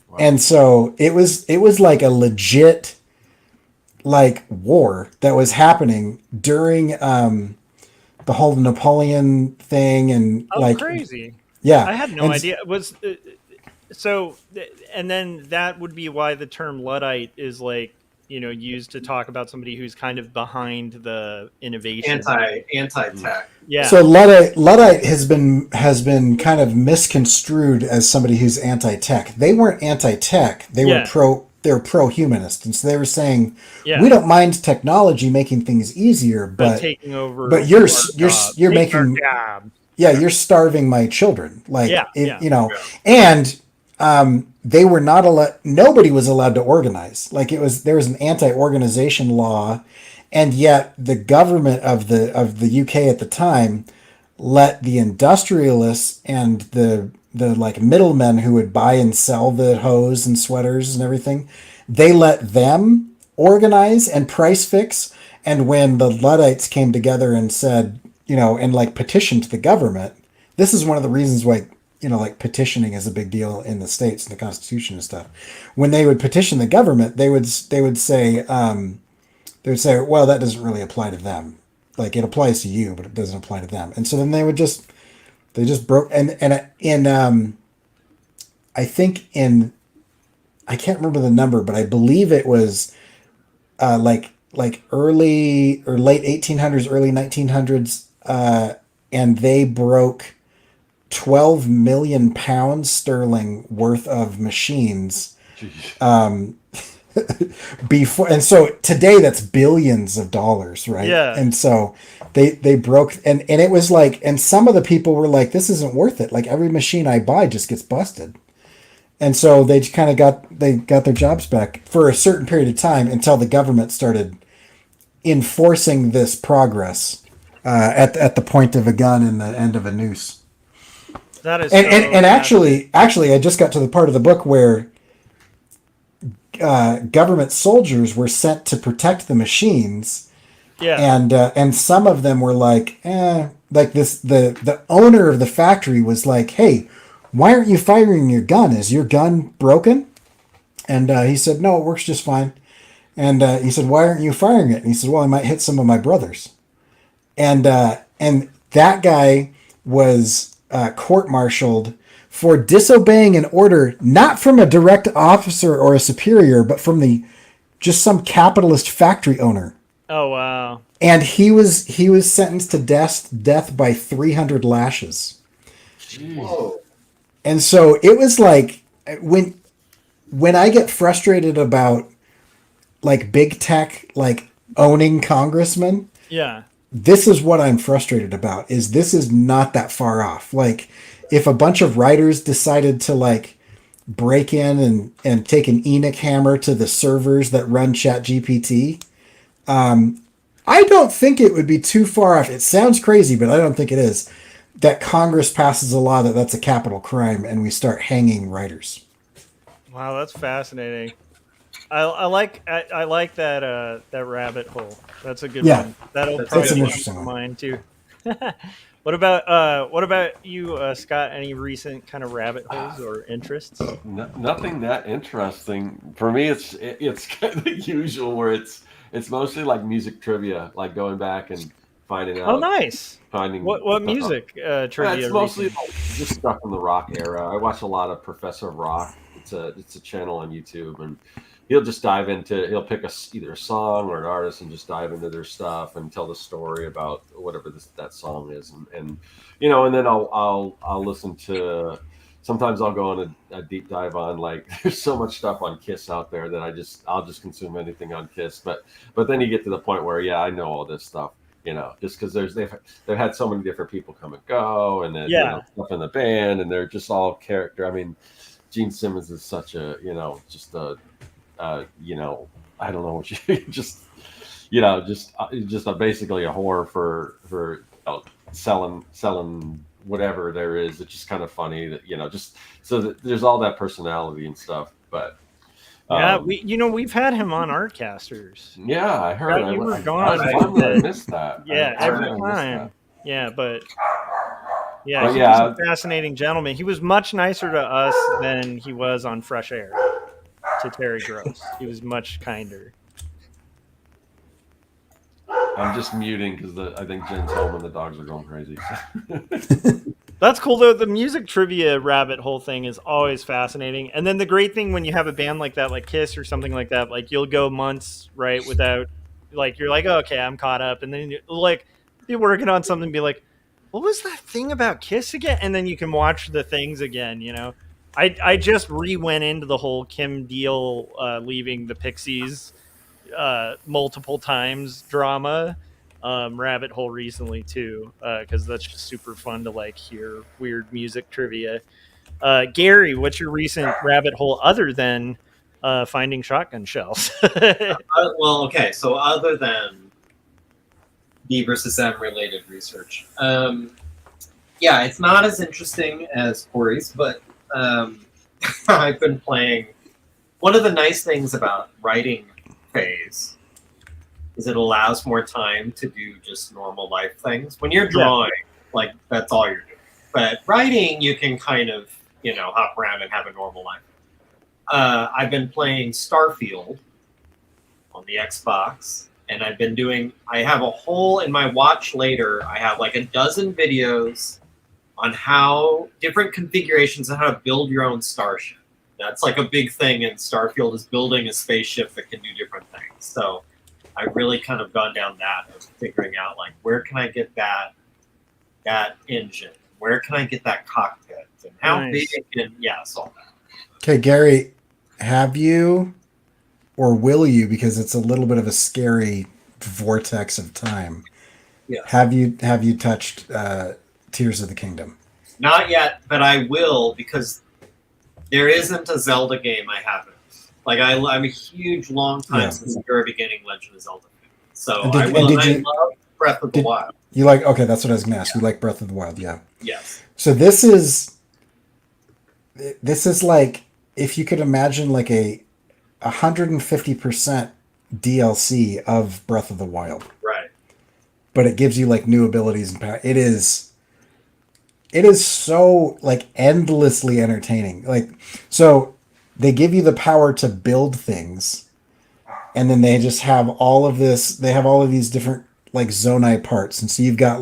Wow. And so it was like a legit like war that was happening during the whole Napoleon thing, and like crazy. yeah, I had no idea. And then that would be why the term Luddite is like, used to talk about somebody who's kind of behind the innovation. Anti-tech. Yeah. So Luddite has been kind of misconstrued as somebody who's anti-tech. They weren't anti-tech. They were pro-humanist, and so they were saying, we don't mind technology making things easier, but taking over. But you're making you're starving my children. Like and they were not allowed. Nobody was allowed to organize. Like there was an anti-organization law, and yet the government of the UK at the time let the industrialists and the like middlemen who would buy and sell the hose and sweaters and everything, they let them organize and price fix. And when the Luddites came together and said, and like petitioned the government, this is one of the reasons why, like petitioning is a big deal in the States and the Constitution and stuff. When they would petition the government, they would say, well, that doesn't really apply to them. Like it applies to you, but it doesn't apply to them. And so then they just broke, and I think I can't remember the number, but I believe it was like early or late 1800s, early 1900s, and they broke 12 million pounds sterling worth of machines. before, and so today that's billions of dollars, right? Yeah. And so they broke, and it was like, and some of the people were like, this isn't worth it. Like every machine I buy just gets busted. And so they just kind of got their jobs back for a certain period of time until the government started enforcing this progress at the point of a gun and the end of a noose. That is And actually, I just got to the part of the book where government soldiers were sent to protect the machines, and some of them were like, like this. The owner of the factory was like, hey, why aren't you firing your gun? Is your gun broken? And he said, no, it works just fine. And he said, why aren't you firing it? And he said, well, I might hit some of my brothers. And that guy was court-martialed for disobeying an order, not from a direct officer or a superior, but from just some capitalist factory owner. Oh, wow. And he was sentenced to death by 300 lashes. Whoa. And so it was like when I get frustrated about like big tech like owning congressmen, Yeah. this is what I'm frustrated about. This is not that far off. Like if a bunch of writers decided to like break in and take an Enoch hammer to the servers that run ChatGPT, I don't think it would be too far off. It sounds crazy, but I don't think it is. That Congress passes a law that's a capital crime and we start hanging writers. Wow, that's fascinating. I like that rabbit hole. That's a good one. That'll That's probably an be interesting one. mine too. What about you, Scott? Any recent kind of rabbit holes or interests? Nothing that interesting for me. It's kind of the usual where it's mostly like music trivia, like going back and finding out. Oh, nice. Finding What music trivia? It's mostly like just stuff from the rock era. I watch a lot of Professor Rock. It's a channel on YouTube, and he'll just dive into. He'll pick either a song or an artist and just dive into their stuff and tell the story about whatever that song is, and and then I'll listen to. Sometimes I'll go on a deep dive on like there's so much stuff on Kiss out there that I'll just consume anything on Kiss, but then you get to the point where I know all this stuff. Just because they've had so many different people come and go, and then stuff in the band, and they're just all character. I mean, Gene Simmons is such a just a I don't know what you just basically a whore for selling whatever there is. It's just kind of funny that just so that there's all that personality and stuff, but. Yeah, we've had him on Artcasters. Yeah, I heard. You were I gone. I missed that. Yeah, every time. Yeah, but he was a fascinating gentleman. He was much nicer to us than he was on Fresh Air to Terry Gross. He was much kinder. I'm just muting because I think Jen's home and the dogs are going crazy. That's cool though. The music trivia rabbit hole thing is always fascinating. And then the great thing when you have a band like that, like Kiss or something like that, like you'll go months without, like you're like, oh, okay, I'm caught up, and then like be working on something, and be like, what was that thing about Kiss again? And then you can watch the things again. I just went into the whole Kim Deal leaving the Pixies multiple times drama. Rabbit hole recently too, because that's just super fun to like hear weird music trivia. Gary, what's your recent rabbit hole other than finding shotgun shells? Well, okay, so other than B versus M related research, it's not as interesting as Corey's, but I've been playing. One of the nice things about writing phase is it allows more time to do just normal life things. When you're drawing, like that's all you're doing. But writing, you can kind of, hop around and have a normal life. I've been playing Starfield on the Xbox, and I have a whole, in my watch later, I have like a dozen videos on how different configurations of how to build your own starship. That's like a big thing in Starfield, is building a spaceship that can do different things. So I really kind of gone down that of figuring out like where can I get that engine, where can I get that cockpit, and how big, and all that. Okay, Gary, have you or will you, because it's a little bit of a scary vortex of time. Yeah. Have you touched Tears of the Kingdom? Not yet, but I will, because there isn't a Zelda game I haven't. Like, I'm a huge, long time since the very beginning Legend of Zelda fan. So I love Breath of the Wild. You like, okay, that's what I was going to ask. You like Breath of the Wild, yeah. Yes. So this is like, if you could imagine like a 150% DLC of Breath of the Wild. Right. But it gives you like new abilities and power. It is so like endlessly entertaining. Like, so they give you the power to build things, and then they just have all of this. They have all of these different like zonai parts, and so you've got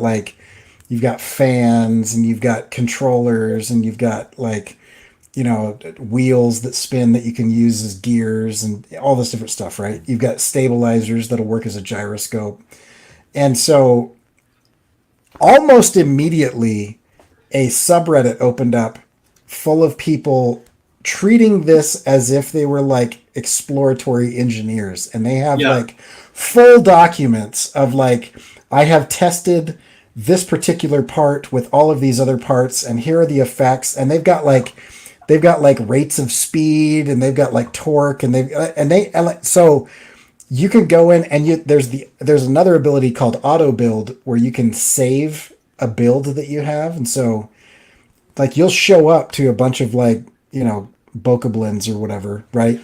fans, and you've got controllers, and you've got like, you know, wheels that spin that you can use as gears, and all this different stuff, right? You've got stabilizers that'll work as a gyroscope. And so almost immediately a subreddit opened up full of people treating this as if they were like exploratory engineers, and they have like full documents of like, I have tested this particular part with all of these other parts, and here are the effects, and they've got like rates of speed, and they've got like torque, and so you can go in and there's another ability called auto build where you can save a build that you have, and so like you'll show up to a bunch of like, you know, bokoblins or whatever, right?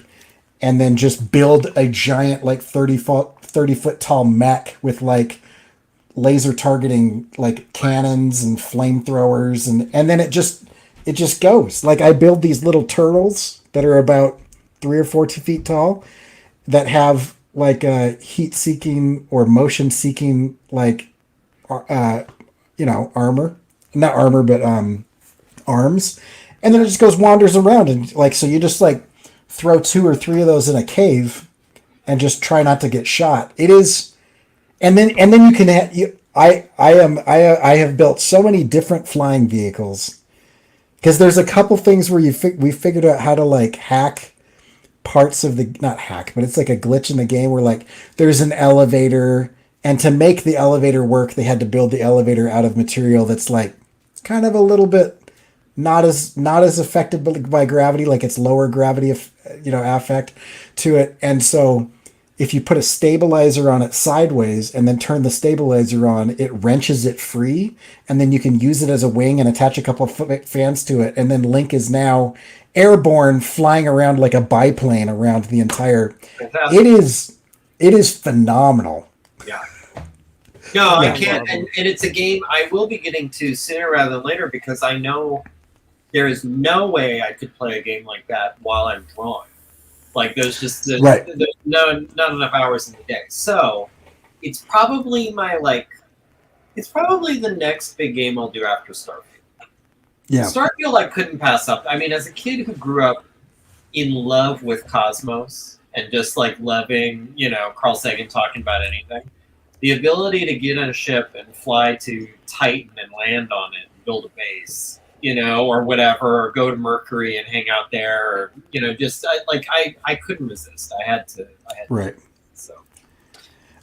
And then just build a giant like 30 foot tall mech with like laser targeting like cannons and flamethrowers, and then it just goes. Like, I build these little turtles that are about 3 or 4 feet tall that have like a heat seeking or motion seeking like you know, not armor, but arms, and then it just wanders around, and like, so you just like throw 2 or 3 of those in a cave and just try not to get shot. It is, and then you can I have built so many different flying vehicles, because there's a couple things where we figured out how to like hack parts of the, not hack, but it's like a glitch in the game where like there's an elevator, and to make the elevator work, they had to build the elevator out of material that's like kind of a little bit not as affected by gravity, like it's lower gravity, you know, affect to it. And so if you put a stabilizer on it sideways and then turn the stabilizer on, it wrenches it free, and then you can use it as a wing and attach a couple of fans to it, and then Link is now airborne, flying around like a biplane around the entire. Fantastic. It is phenomenal. Yeah. No, I can't, and it's a game I will be getting to sooner rather than later, because I know there is no way I could play a game like that while I'm drawing. Like, there's not enough hours in the day. So it's probably the next big game I'll do after Starfield. Yeah. Starfield I couldn't pass up. I mean, as a kid who grew up in love with Cosmos and just like loving, you know, Carl Sagan talking about anything, the ability to get on a ship and fly to Titan and land on it and build a base, you know, or whatever, or go to Mercury and hang out there, or, you know, just I couldn't resist. I had to. Right. So.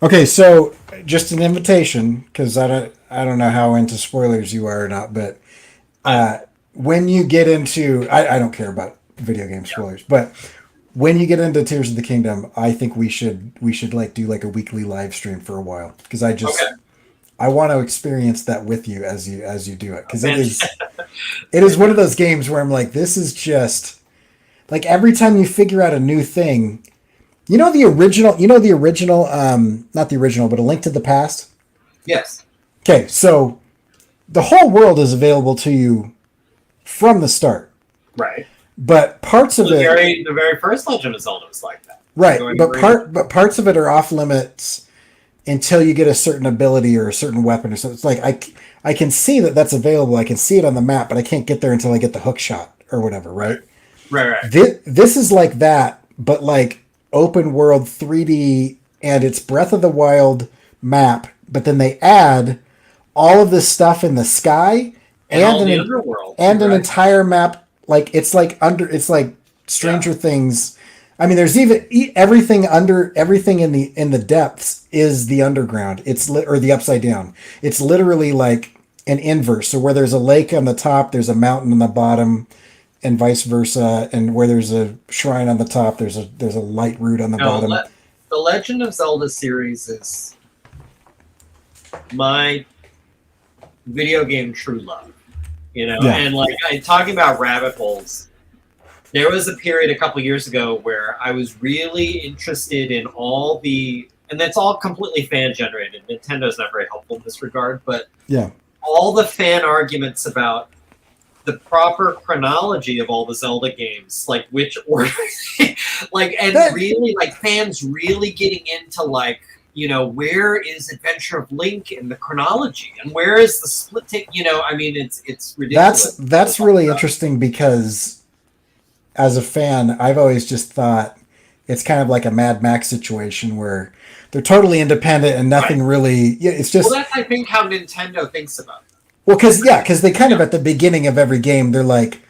Okay, so just an invitation, because I don't know how into spoilers you are or not, but when you get into, I don't care about video game spoilers, but when you get into Tears of the Kingdom, I think we should like do like a weekly live stream for a while, because I want to experience that with you as you do it, because it is one of those games where I'm like, this is just like, every time you figure out a new thing, you know the original, not the original, but A Link to the Past. Yes. Okay, so the whole world is available to you from the start. Right. But parts of it, the very first Legend of Zelda was like that. Right, but parts of it are off limits until you get a certain ability or a certain weapon or something. It's like I can see that that's available. I can see it on the map, but I can't get there until I get the hook shot or whatever, right? Right. This is like that, but like open world 3D, and it's Breath of the Wild map, but then they add all of this stuff in the sky and an underworld and an entire map. Like it's like Stranger Things I mean, there's even everything in the depths is the underground. Or the upside down. It's literally like an inverse. So where there's a lake on the top, there's a mountain on the bottom, and vice versa. And where there's a shrine on the top, there's a light root on the bottom. The Legend of Zelda series is my video game true love. And like talking about rabbit holes. There was a period a couple years ago where I was really interested in all the, and that's all completely fan generated. Nintendo's not very helpful in this regard, but all the fan arguments about the proper chronology of all the Zelda games, like which order, really like fans really getting into like, where is Adventure of Link in the chronology, and where is the split take? I mean, it's ridiculous. That's really interesting because, as a fan, I've always just thought it's kind of like a Mad Max situation where they're totally independent and nothing really. It's just. Well, that's I think how Nintendo thinks about it. Well, because they kind of at the beginning of every game they're like,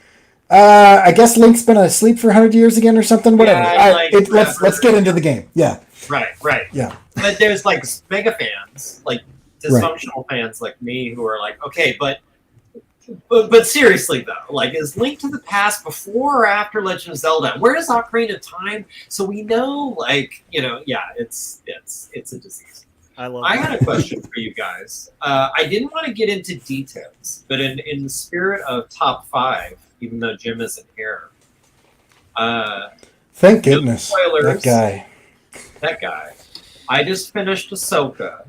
I guess Link's been asleep for 100 years again or something. Whatever. Let's get into the game. Yeah. Right. Yeah. But there's like mega fans, like dysfunctional fans like me, who are like, okay, but seriously though, like, is Link to the Past before or after Legend of Zelda? Where does Ocarina of Time? So we know, like, it's a disease. I had a question for you guys. I didn't want to get into details, but in the spirit of top 5, even though Jim isn't here. Thank goodness. Spoilers, That guy. I just finished Ahsoka.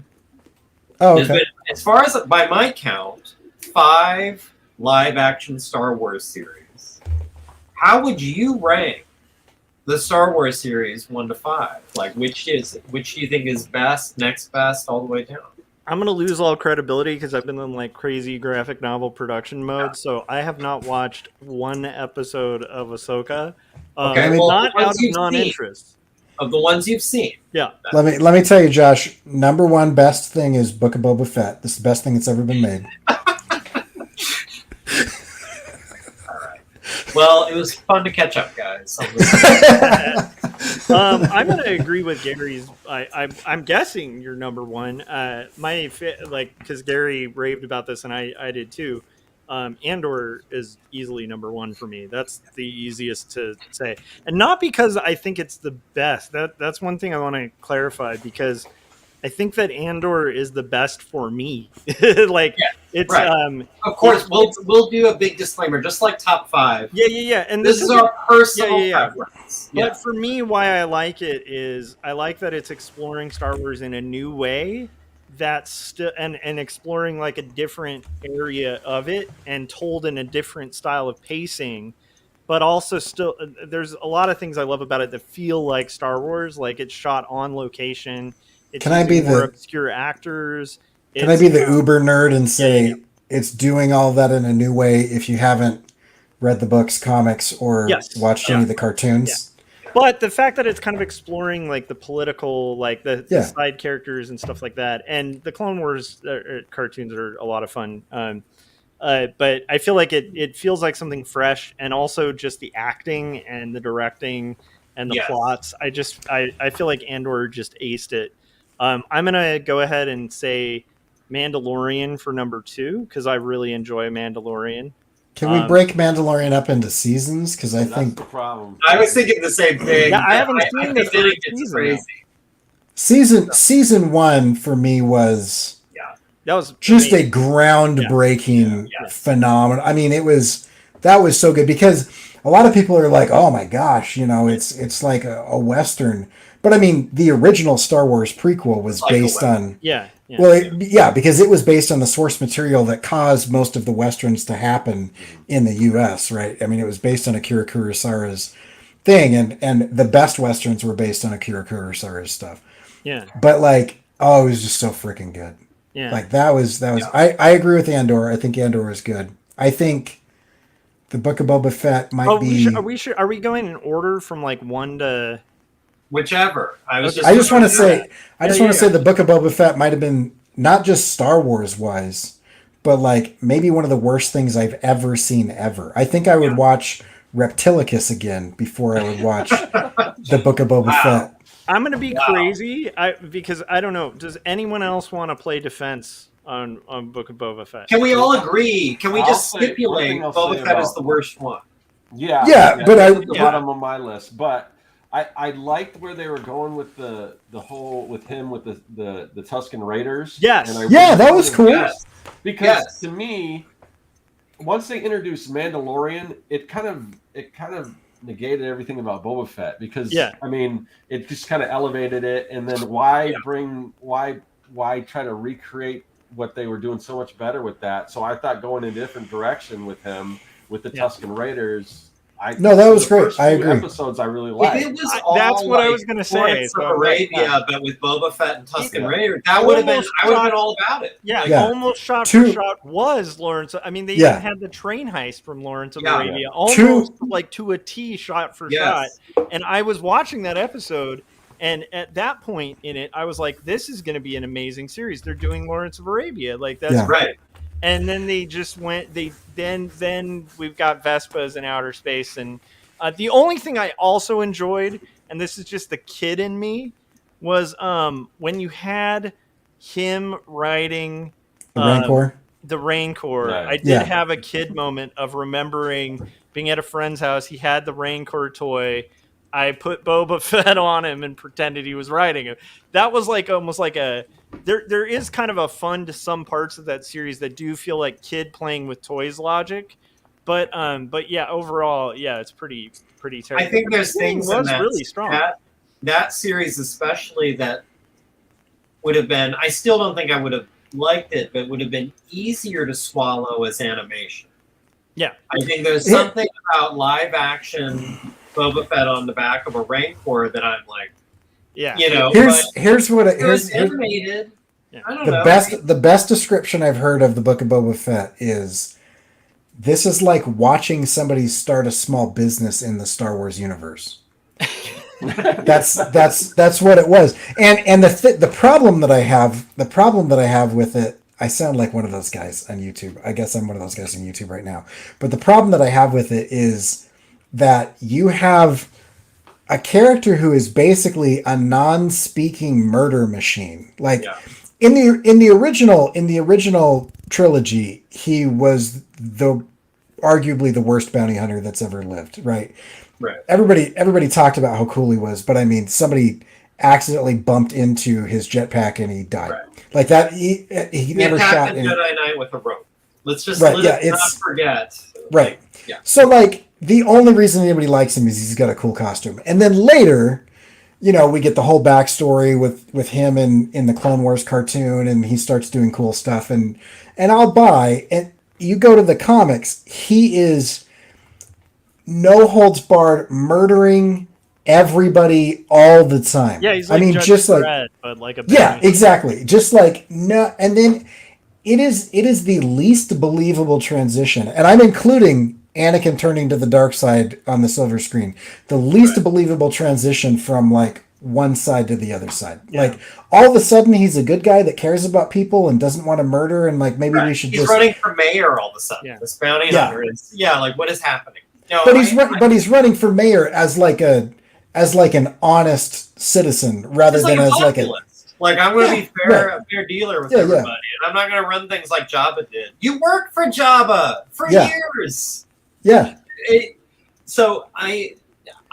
Oh, okay. There's been, as far as by my count, 5 live-action Star Wars series. How would you rank the Star Wars series 1 to 5? Like, which do you think is best, next best, all the way down? I'm gonna lose all credibility because I've been in like crazy graphic novel production mode, so I have not watched one episode of Ahsoka. Okay, not out of non-interest. Of the ones you've seen, yeah. Let me tell you, Josh. Number one best thing is Book of Boba Fett. This is the best thing that's ever been made. Well, it was fun to catch up, guys. I'm going to agree with Gary's. I'm guessing you're number one. Because Gary raved about this and I did too. Andor is easily number one for me. That's the easiest to say, and not because I think it's the best. That's one thing I want to clarify, because I think that Andor is the best for me. It's right. Of course, we'll do a big disclaimer, just like top 5. Yeah. And this is our personal preference. But for me, why I like it is I like that it's exploring Star Wars in a new way. That's still and exploring like a different area of it and told in a different style of pacing, but also still there's a lot of things I love about it that feel like Star Wars. Like, it's shot on location. It's can I be more the obscure actors? Can I be the uber nerd and say it's doing all that in a new way if you haven't read the books, comics, or watched any of the cartoons? Yeah. But the fact that it's kind of exploring like the political, like the side characters and stuff like that, and the Clone Wars cartoons are a lot of fun. But I feel like it feels like something fresh, and also just the acting and the directing and the plots. I feel like Andor just aced it. I'm gonna go ahead and say Mandalorian for number 2 because I really enjoy Mandalorian. Can we break Mandalorian up into seasons? Because I think the problem. I was thinking the same thing. Yeah, I haven't seen the first season. Season 1 for me was that was just a groundbreaking phenomenon. I mean, that was so good, because a lot of people are like, "Oh my gosh, it's like a Western." But I mean, the original Star Wars prequel was based on because it was based on the source material that caused most of the Westerns to happen in the U.S., right? I mean, it was based on Akira Kurosawa's thing, and the best Westerns were based on Akira Kurosawa's stuff. Yeah. But it was just so freaking good. Yeah. Like that was. I agree with Andor. I think Andor was good. I think the Book of Boba Fett might be. Are we going in order from like 1 to? Whichever. I just want to say the Book of Boba Fett might have been not just Star Wars wise, but like maybe one of the worst things I've ever seen ever. I think I would watch Reptilicus again before I would watch the Book of Boba Fett. I'm going to be crazy because I don't know. Does anyone else want to play defense on Book of Boba Fett? Can we all agree? Can we just stipulate Boba Fett is the worst one? Yeah, but at the bottom of my list. But I liked where they were going with the whole with the Tusken Raiders. Yes, and that was cool. Because to me, once they introduced Mandalorian, it kind of negated everything about Boba Fett because I mean it just kind of elevated it, and then why try to recreate what they were doing so much better with that? So I thought going in a different direction with him with the Tusken Raiders. That was great. I agree. Episodes I really liked. If it was all that's what I was going to say. So Arabia, but with Boba Fett and Tusken Raiders, that would have been. I would have been all about it. Almost shot for shot was Lawrence. I mean, they even had the train heist from Lawrence of Arabia, almost like to a T, shot for shot. And I was watching that episode, and at that point in it, I was like, "This is going to be an amazing series." They're doing Lawrence of Arabia, like that's right. And then they just went. Then we've got Vespas in outer space, and the only thing I also enjoyed, and this is just the kid in me, was when you had him riding the Rancor. The Rancor. Right. I did have a kid moment of remembering being at a friend's house. He had the Rancor toy. I put Boba Fett on him and pretended he was riding him. That was like almost like a. There is kind of a fun to some parts of that series that do feel like kid playing with toys logic, but yeah, overall, it's pretty terrible. I think there's things in that really strong. That series, especially, that would have been. I still don't think I would have liked it, but it would have been easier to swallow as animation. Yeah, I think there's something about live action Boba Fett on the back of a Rancor that I'm like. Yeah, here's what here's animated. I don't know. The best description I've heard of the Book of Boba Fett is this is like watching somebody start a small business in the Star Wars universe. that's what it was. And the problem that I have with it, I sound like one of those guys on YouTube. I guess I'm one of those guys on YouTube right now. But the problem that I have with it is that you have a character who is basically a non-speaking murder machine. Like in the original trilogy, he was arguably the worst bounty hunter that's ever lived. Right. Everybody talked about how cool he was, but I mean, somebody accidentally bumped into his jetpack and he died. Like that. He never shot. Jedi Knight with a rope. Let's just not forget. Right. So like. The only reason anybody likes him is he's got a cool costume. And then later, we get the whole backstory with him in the Clone Wars cartoon, and he starts doing cool stuff. And I'll buy. And you go to the comics, he is no holds barred murdering everybody all the time. Yeah, he's like Judge Dredd, but like a exactly. Just like no, and then it is the least believable transition, and I'm including Anakin turning to the dark side on the silver screen. The least believable transition from like one side to the other side. Like all of a sudden he's a good guy that cares about people and doesn't want to murder, and like maybe we should he's running for mayor all of a sudden. This bounty hunter is like what is happening? No, but he's running for mayor as like an honest citizen rather than as like a like I'm going to be a fair dealer with everybody, and I'm not going to run things like Jabba did. You worked for Jabba for years. Yeah. So I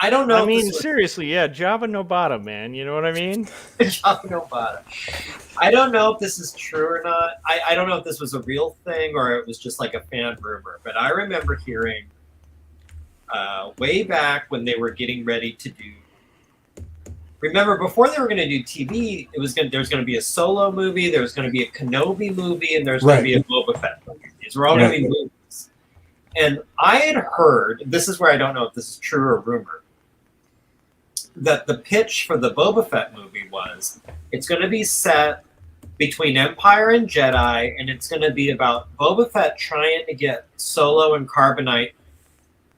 don't know. I mean, seriously, Jabba no bottom, man. You know what I mean? Jabba no bottom. I don't know if this is true or not. I don't know if this was a real thing or it was just like a fan rumor. But I remember hearing way back when they were getting ready to do. Remember, before they were going to do TV, there was going to be a Solo movie, there was going to be a Kenobi movie, and there was going to be a Boba Fett movie. These were all going to be movies. And I had heard, this is where I don't know if this is true or rumor, that the pitch for the Boba Fett movie was it's going to be set between Empire and Jedi, and it's going to be about Boba Fett trying to get Solo and Carbonite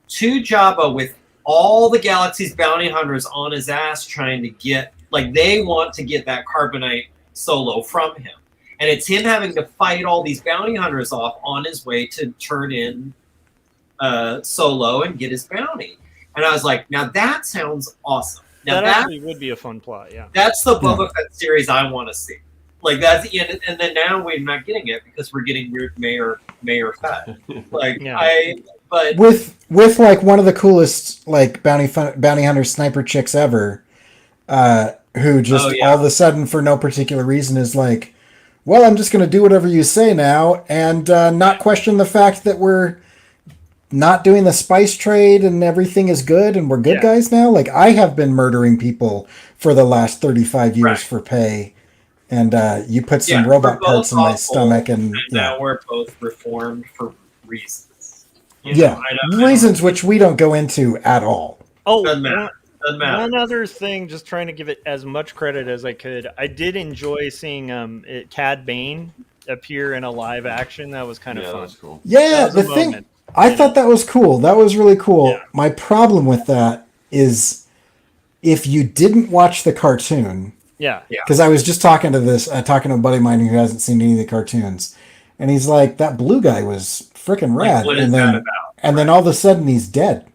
to Jabba with all the galaxy's bounty hunters on his ass trying to get, like they want to get that Carbonite Solo from him. And it's him having to fight all these bounty hunters off on his way to turn in Solo and get his bounty. And I was like, now that sounds awesome. Now that actually would be a fun plot. Yeah, that's the Boba Fett series I want to see. Like that's and then now we're not getting it because we're getting weird Mayor Fett. Like but with like one of the coolest like bounty hunter sniper chicks ever, who just all of a sudden for no particular reason is like, well, I'm just going to do whatever you say now and not question the fact that we're not doing the spice trade and everything is good and we're good guys now. Like I have been murdering people for the last 35 years for pay. And you put some robot parts in my stomach, and now we're both reformed for reasons. Reasons which we don't go into at all. Oh, doesn't matter. One other thing, just trying to give it as much credit as I could. I did enjoy seeing Cad Bane appear in a live action. That was kind of fun. That was cool. Yeah, the thing I thought that was cool. That was really cool. Yeah. My problem with that is if you didn't watch the cartoon. Yeah. Because I was just talking to a buddy of mine who hasn't seen any of the cartoons, and he's like, "That blue guy was freaking rad." What is that about? And then all of a sudden he's dead,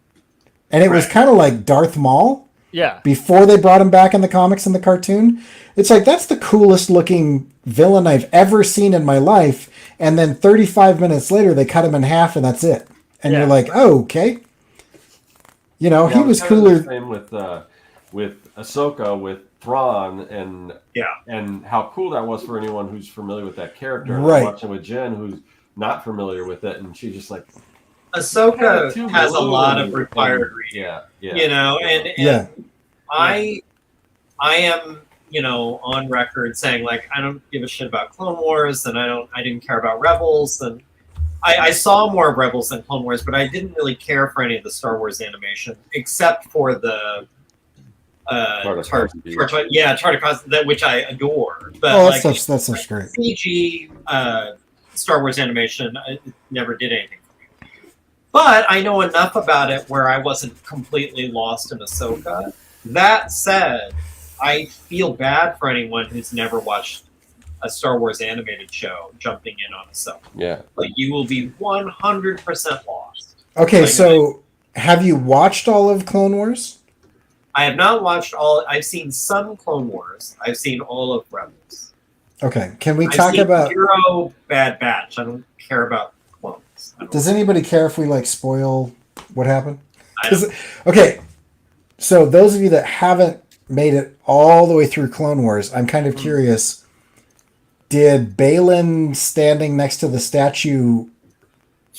and it was kind of like Darth Maul. Yeah. Before they brought him back in the comics and the cartoon, it's like that's the coolest looking villain I've ever seen in my life. And then 35 minutes later, they cut him in half, and that's it. And you're like, "Oh, okay." You know, he was cooler. Same with Ahsoka with Thrawn and how cool that was for anyone who's familiar with that character. And I'm watching with Jen who's not familiar with it, and she's just like, Ahsoka has a lot of required reading. You know, and I am, you know, on record saying like I don't give a shit about Clone Wars, and I didn't care about Rebels, and I saw more of Rebels than Clone Wars, but I didn't really care for any of the Star Wars animation except for the Tartakovsky, that which I adore. But that's such great CG Star Wars animation. It never did anything for me. But I know enough about it where I wasn't completely lost in Ahsoka. That said, I feel bad for anyone who's never watched a Star Wars animated show jumping in on Ahsoka. Yeah, like you will be 100% lost. Okay, so have you watched all of Clone Wars? I have not watched all. I've seen some Clone Wars. I've seen all of Rebels. Okay, can we talk about Zero Bad Batch? I don't care about clones. Does anybody care if we like spoil what happened? Okay, so those of you that haven't made it all the way through Clone Wars, I'm kind of curious. Did Baylan standing next to the statue,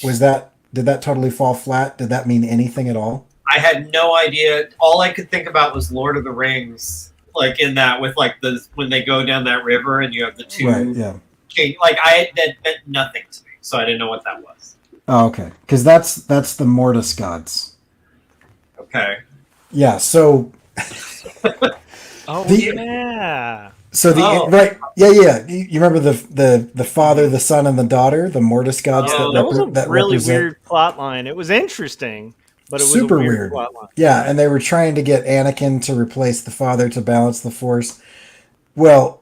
did that totally fall flat? Did that mean anything at all? I had no idea. All I could think about was Lord of the Rings, like in that with like when they go down that river and you have the two. Right, yeah. That meant nothing to me, so I didn't know what that was. Oh, okay. Because that's the Mortis gods. Okay. Yeah. So. Yeah. So right, yeah. You remember the father, the son, and the daughter, the Mortis gods. That was a really weird plot line. It was interesting, but it was super a weird. Plot line. Yeah, and they were trying to get Anakin to replace the father to balance the Force. Well,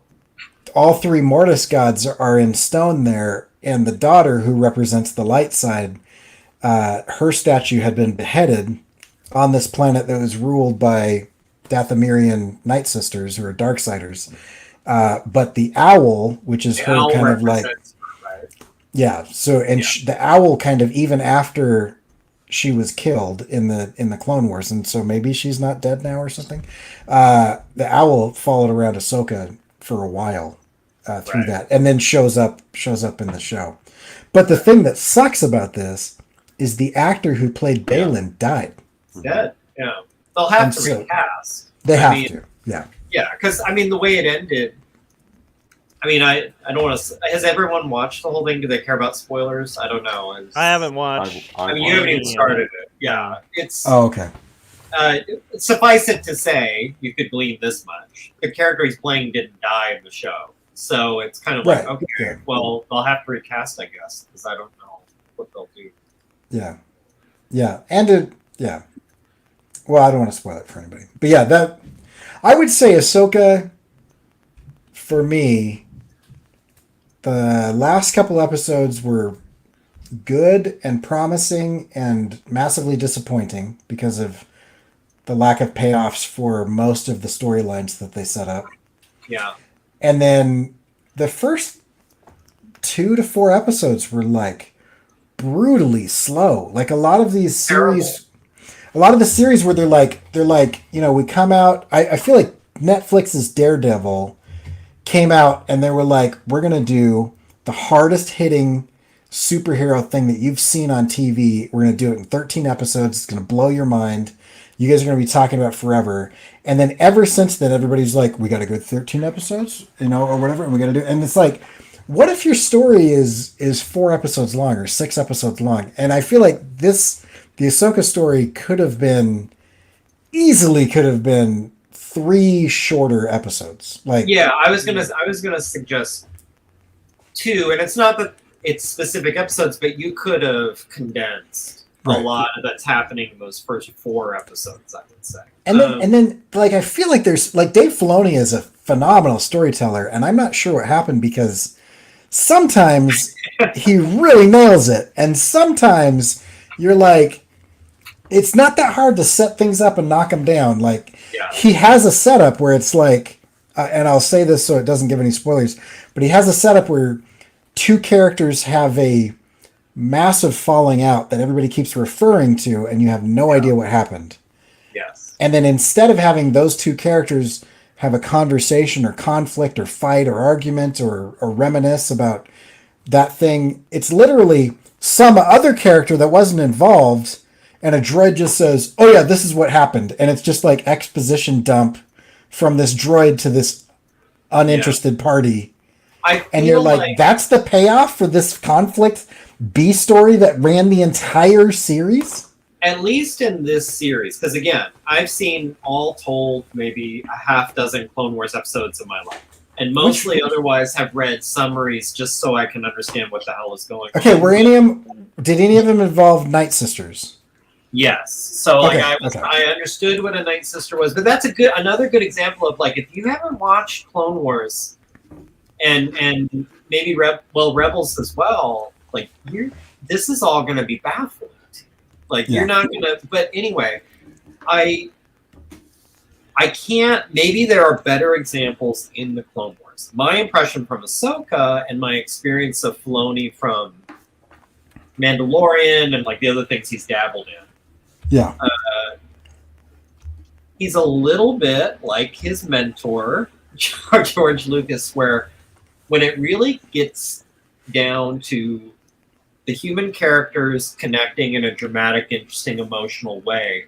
all three Mortis gods are in stone there, and the daughter, who represents the light side, her statue had been beheaded on this planet that was ruled by Dathomirian Night Sisters, who are Darksiders. But the owl, which is her kind of like, yeah. So the owl kind of even after she was killed in the Clone Wars, and so maybe she's not dead now or something. The owl followed around Ahsoka for a while through that, and then shows up in the show. But the thing that sucks about this is the actor who played Baylan died. Dead. Yeah. They'll have to recast. They have to. Yeah. Yeah, because I mean the way it ended. I mean, I don't want to. Has everyone watched the whole thing? Do they care about spoilers? I don't know. I haven't watched. I mean, you haven't even started it. Yeah, it's. Oh, okay. Suffice it to say, you could glean this much: the character he's playing didn't die in the show, so it's kind of like, okay, well, they'll have to recast, I guess, because I don't know what they'll do. Yeah, and yeah. Well, I don't want to spoil it for anybody, but yeah, that I would say Ahsoka. For me, the last couple episodes were good and promising and massively disappointing because of the lack of payoffs for most of the storylines that they set up. Yeah. And then the first 2 to 4 episodes were like brutally slow. Like a lot of these series, a lot of the series where they're like, we come out. I feel like Netflix's Daredevil came out and they were like, we're going to do the hardest hitting superhero thing that you've seen on TV. We're going to do it in 13 episodes. It's going to blow your mind. You guys are going to be talking about forever. And then ever since then, everybody's like, we got to go 13 episodes, or whatever. And we got to do, and it's like, what if your story is 4 episodes long or 6 episodes long? And I feel like the Ahsoka story could have been 3 shorter episodes. Like, yeah, I was gonna suggest 2, and it's not that it's specific episodes, but you could have condensed a lot of that's happening in those first 4 episodes, I would say. And then like I feel like there's like Dave Filoni is a phenomenal storyteller, and I'm not sure what happened because sometimes he really nails it, and sometimes you're like, it's not that hard to set things up and knock them down. Like he has a setup where it's like, and I'll say this so it doesn't give any spoilers, but he has a setup where 2 characters have a massive falling out that everybody keeps referring to, and you have no idea what happened. Yes. And then instead of having those 2 characters have a conversation or conflict or fight or argument or reminisce about that thing, it's literally some other character that wasn't involved, and a droid just says, oh yeah, this is what happened. And it's just like exposition dump from this droid to this uninterested party. And you're like, that's the payoff for this conflict B story that ran the entire series? At least in this series, because again, I've seen all told maybe a half dozen Clone Wars episodes in my life, and mostly otherwise have read summaries just so I can understand what the hell is going on. Okay, did any of them involve Night Sisters? Yes. So I understood what a Night Sister was, but that's another good example of like, if you haven't watched Clone Wars and maybe Rebels as well, like this is all going to be baffling. Like you're not gonna. But anyway, I can't. Maybe there are better examples in the Clone Wars. My impression from Ahsoka and my experience of Filoni from Mandalorian and like the other things he's dabbled in. Yeah. He's a little bit like his mentor, George Lucas, where when it really gets down to the human characters connecting in a dramatic, interesting, emotional way,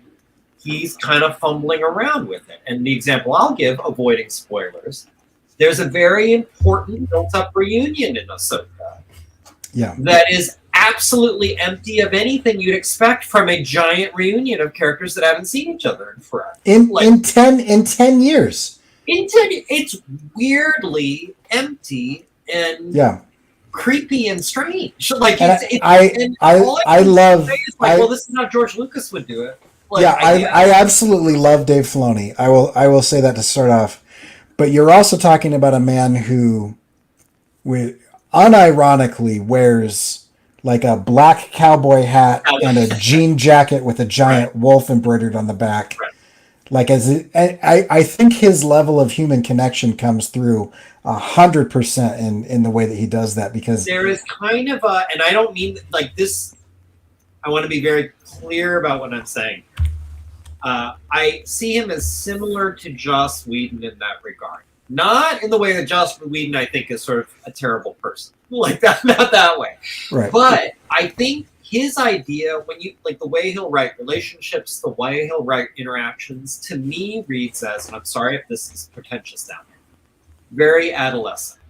he's kind of fumbling around with it. And the example I'll give, avoiding spoilers, there's a very important built-up reunion in Ahsoka that is absolutely empty of anything you'd expect from a giant reunion of characters that haven't seen each other in forever. In 10 years. It's weirdly empty and creepy and strange. Like I love. Well, this is how George Lucas would do it. Like, I absolutely love Dave Filoni. I will say that to start off. But you're also talking about a man who, unironically, wears like a black cowboy hat and a jean jacket with a giant wolf embroidered on the back. Right. Like I think his level of human connection comes through 100% in the way that he does that, because there is kind of a, and I don't mean like this. I want to be very clear about what I'm saying. I see him as similar to Joss Whedon in that regard. Not in the way that Joss Whedon, I think, is sort of a terrible person. Like that, not that way. Right. But I think his idea, when you like the way he'll write relationships, the way he'll write interactions, to me reads as, and I'm sorry if this is pretentious down there, very adolescent.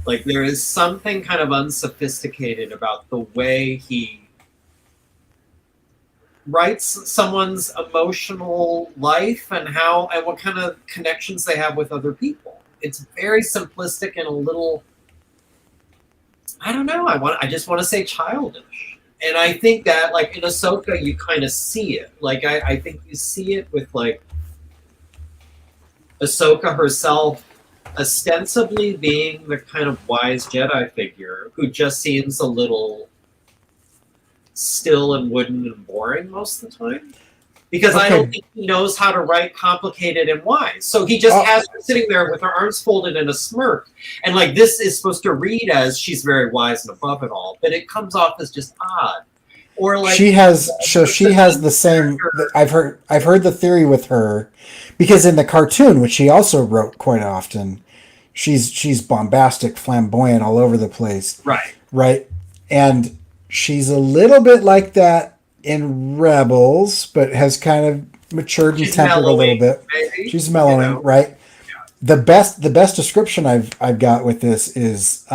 Like there is something kind of unsophisticated about the way he writes someone's emotional life and what kind of connections they have with other people. It's very simplistic and a little, I don't know, I just want to say childish. And I think that like in Ahsoka you kind of see it. Like I think you see it with like Ahsoka herself ostensibly being the kind of wise Jedi figure who just seems a little still and wooden and boring most of the time. Because I Okay. don't think he knows how to write complicated and wise. So he just has her sitting there with her arms folded in a smirk. And like this is supposed to read as she's very wise and above it all, but it comes off as just odd. Or like she has the same. I've heard the theory with her, because in the cartoon, which she also wrote quite often, she's bombastic, flamboyant, all over the place. Right, and she's a little bit like that in Rebels, but has kind of matured and tempered a little bit. Maybe, She's mellowing, right? The best description I've got with this is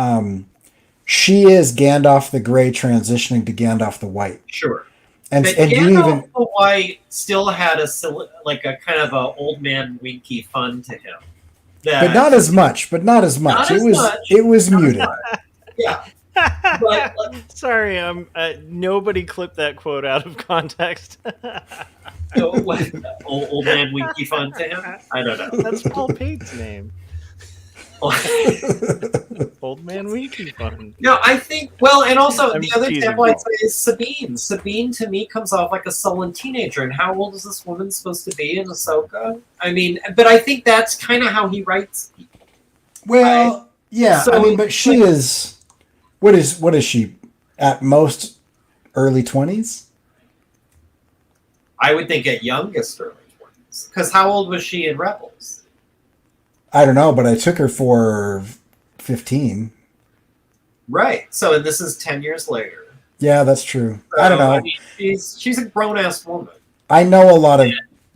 she is Gandalf the Grey transitioning to Gandalf the White. Sure. And But you Gandalf even the White still had a kind of a old man winky fun to him. but not as much. Not as much. It was muted. Yeah. But Sorry, nobody clipped that quote out of context. old man winky fun to him? I don't know. That's Paul Pate's name. Old man Winky Fun. No, I think, well, and also I'm the other teasing example I'd Paul. say is Sabine. Sabine to me comes off like a sullen teenager. And how old is this woman supposed to be in Ahsoka? I mean, but I think that's kind of how he writes people. Well, yeah, So, I mean, but she is. What is she? At most, early 20s. I would think at youngest early 20s. Because how old was she in Rebels? I don't know, but I took her for 15. Right. So this is 10 years later. Yeah, that's true. So, I don't know. I mean, she's a grown-ass woman. I know a lot of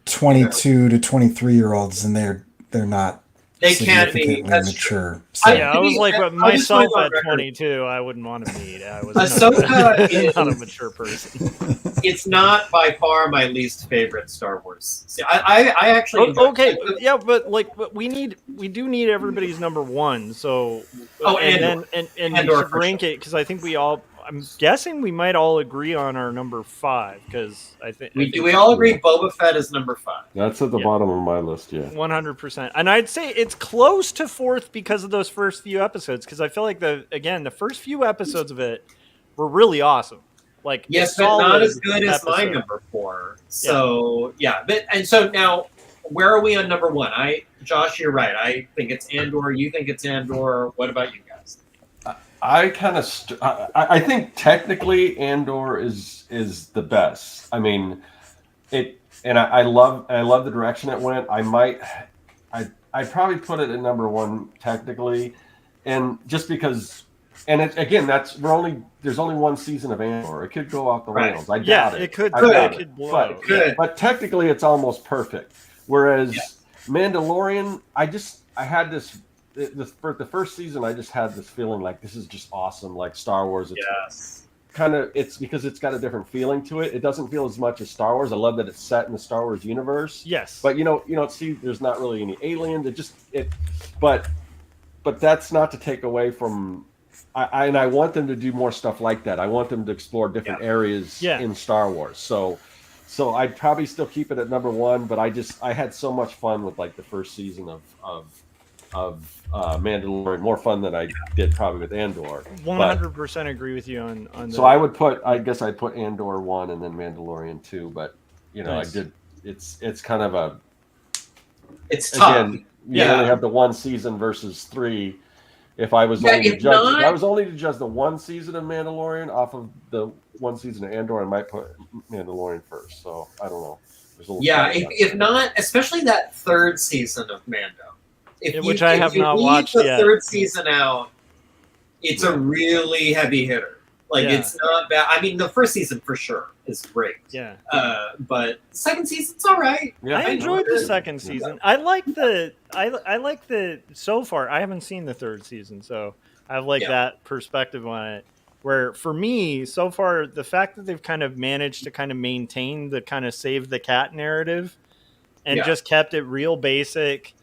22 to 23-year-olds, and they're not They can be. significantly That's mature. I- Yeah, I was like, I but just myself want at to go on record. 22, I wouldn't want to meet. I was Ahsoka is- not a mature person. It's not by far my least favorite Star Wars. See, I actually enjoy- Okay, yeah, but like, but we do need everybody's number one. So, Oh, and Andor. then and Andor we should for rank sure. it because I think I'm guessing we might all agree on our number 5 because I think we all agree Boba Fett is number 5. That's at the Yeah. bottom of my list. Yeah. 100%. And I'd say it's close to 4th because of those first few episodes. Because I feel like the first few episodes of it were really awesome. Like Yes, but solid not as good as my episode. number 4. So so now where are we on number 1? Josh, you're right. I think it's Andor. You think it's Andor. What about you guys? I kind of I think technically Andor is the best. I mean, I love the direction it went. I'd probably put it at number 1 technically, and just because, and there's only one season of Andor. It could go off the Right. rails. I Yeah, doubt it. it could. I doubt It could it. blow. But, but technically, it's almost perfect. Whereas Mandalorian, I had this. For the first season, I just had this feeling like this is just awesome, like Star Wars. It's Yes. it's because it's got a different feeling to it. It doesn't feel as much as Star Wars. I love that it's set in the Star Wars universe. Yes. But you don't see there's not really any aliens. But that's not to take away from. I want them to do more stuff like that. I want them to explore different areas in Star Wars. So I'd probably still keep it at number 1. But I had so much fun with like the first season of Mandalorian, more fun than I did probably with Andor. 100% agree with you on that. So I guess I'd put Andor 1 and then Mandalorian 2, but Nice. it's kind of It's tough. again, you only have the 1 season versus 3. If I was only to judge the 1 season of Mandalorian off of the 1 season of Andor, I might put Mandalorian first. So I don't know. There's a little if not, especially that 3rd season of Mando. Which I have not watched the yet. 3rd season out, it's a really heavy hitter. Like it's not bad. I mean, the 1st season for sure is great. Yeah. But the 2nd season's all right. Yeah. I enjoyed the 2nd season. I like the so far. I haven't seen the 3rd season, so I have that perspective on it. Where for me, so far, the fact that they've kind of managed to kind of maintain the kind of save the cat narrative and just kept it real basic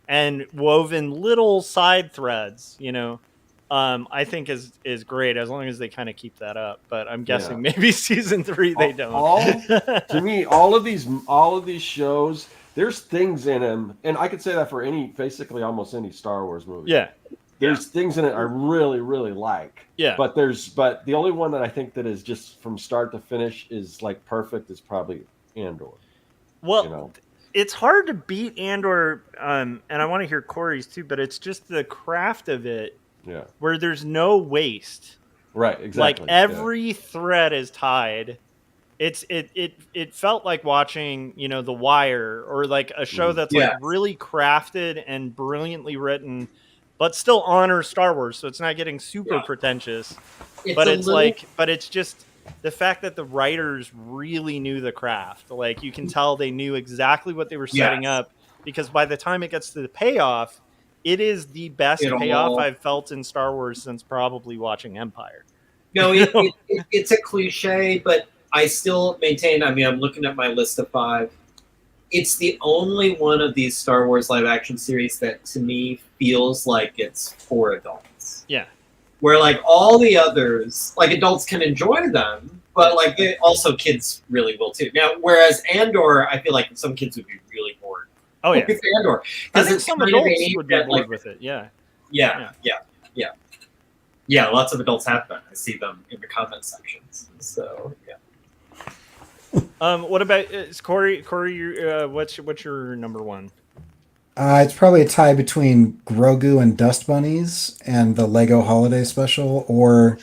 and woven little side threads, I think is great as long as they kind of keep that up. But I'm guessing maybe season 3 they don't. To me, all of these shows, there's things in them, and I could say that for basically almost any Star Wars movie. Yeah. there's things in it I really, really like. Yeah. But the only one that I think that is just from start to finish is like perfect is probably Andor. Well, You know? it's hard to beat Andor, and I want to hear Corey's too, but it's just the craft of it Yeah. where there's no waste. Right, exactly. Like every thread is tied. It felt like watching, The Wire, or like a show that's like really crafted and brilliantly written, but still honors Star Wars, so it's not getting super pretentious. But it's just the fact that the writers really knew the craft. Like you can tell they knew exactly what they were setting up, because by the time it gets to the payoff, it is the best payoff I've felt in Star Wars since probably watching Empire. No, it's a cliche, but I still maintain. I mean, I'm looking at my list of 5. It's the only one of these Star Wars live action series that, to me, feels like it's for adults. Yeah. Where like all the others, like adults can enjoy them, but like also kids really will too. Now, whereas Andor, I feel like some kids would be really bored. Oh yeah, with Andor, I think some adults would be bored with it. Yeah. Lots of adults have been. I see them in the comment sections. So yeah. What about Corey? Corey, what's your number 1? It's probably a tie between Grogu and Dust Bunnies and the Lego Holiday Special, or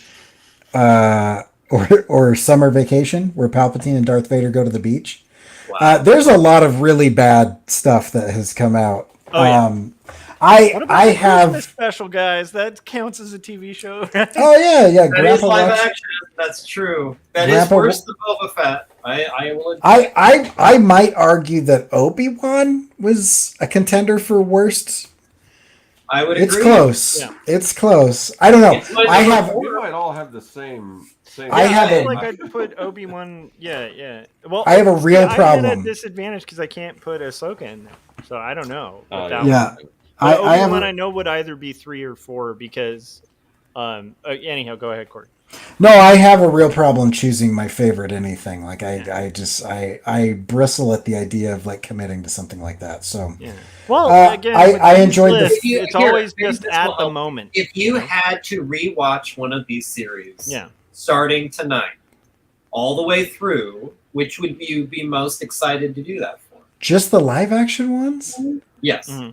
Summer Vacation, where Palpatine and Darth Vader go to the beach. Wow. There's a lot of really bad stuff that has come out. Oh, yeah. I have the special, guys. That counts as a TV show. Oh yeah. That is live action. That's true. That is worse than Boba Fett. I will. I might argue that Obi-Wan was a contender for worst. I would. It's agree. Close. Yeah. It's close. I don't know. We might all have the same. I'd put Obi-Wan. Yeah. Well, I have a real problem. I'm at a disadvantage because I can't put Ahsoka in there, so I don't know. I know would either be 3 or 4 because. Anyhow, go ahead, Corey. No, I have a real problem choosing my favorite anything. Like I bristle at the idea of like committing to something like that. So yeah. Well, again, I enjoyed list, it's always just at the moment. If you had to rewatch one of these series, yeah, starting tonight, all the way through, which would you be most excited to do that for? Just the live action ones? Yes. Mm-hmm.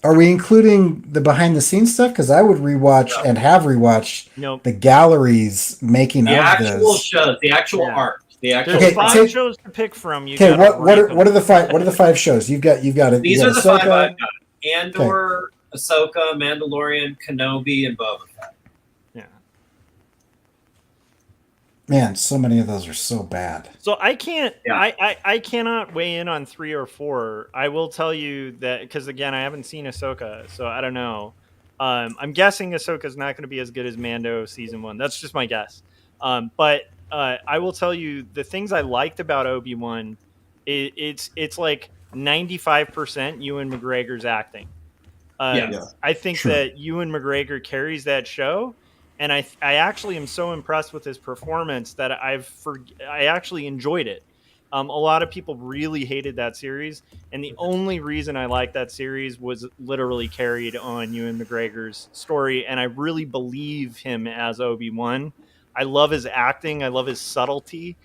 Are we including the behind the scenes stuff? Because I would rewatch and have rewatched the galleries making the of actual this. shows, the actual art, the actual. There's 5 shows to pick from. Okay, what are the 5? What are the 5 shows? You've got it. These are the Ahsoka. 5 I've got: Andor, Ahsoka, Mandalorian, Kenobi, and Boba Fett. Yeah. Man, so many of those are so bad. So I can't. I cannot weigh in on 3 or 4. I will tell you that because again, I haven't seen Ahsoka, so I don't know. I'm guessing Ahsoka is not going to be as good as Mando season 1. That's just my guess. But I will tell you the things I liked about Obi-Wan. It's like 95% Ewan McGregor's acting. I think that Ewan McGregor carries that show. And I actually am so impressed with his performance that I actually enjoyed it. A lot of people really hated that series, and the only reason I liked that series was literally carried on Ewan McGregor's story, and I really believe him as Obi-Wan. I love his acting. I love his subtlety.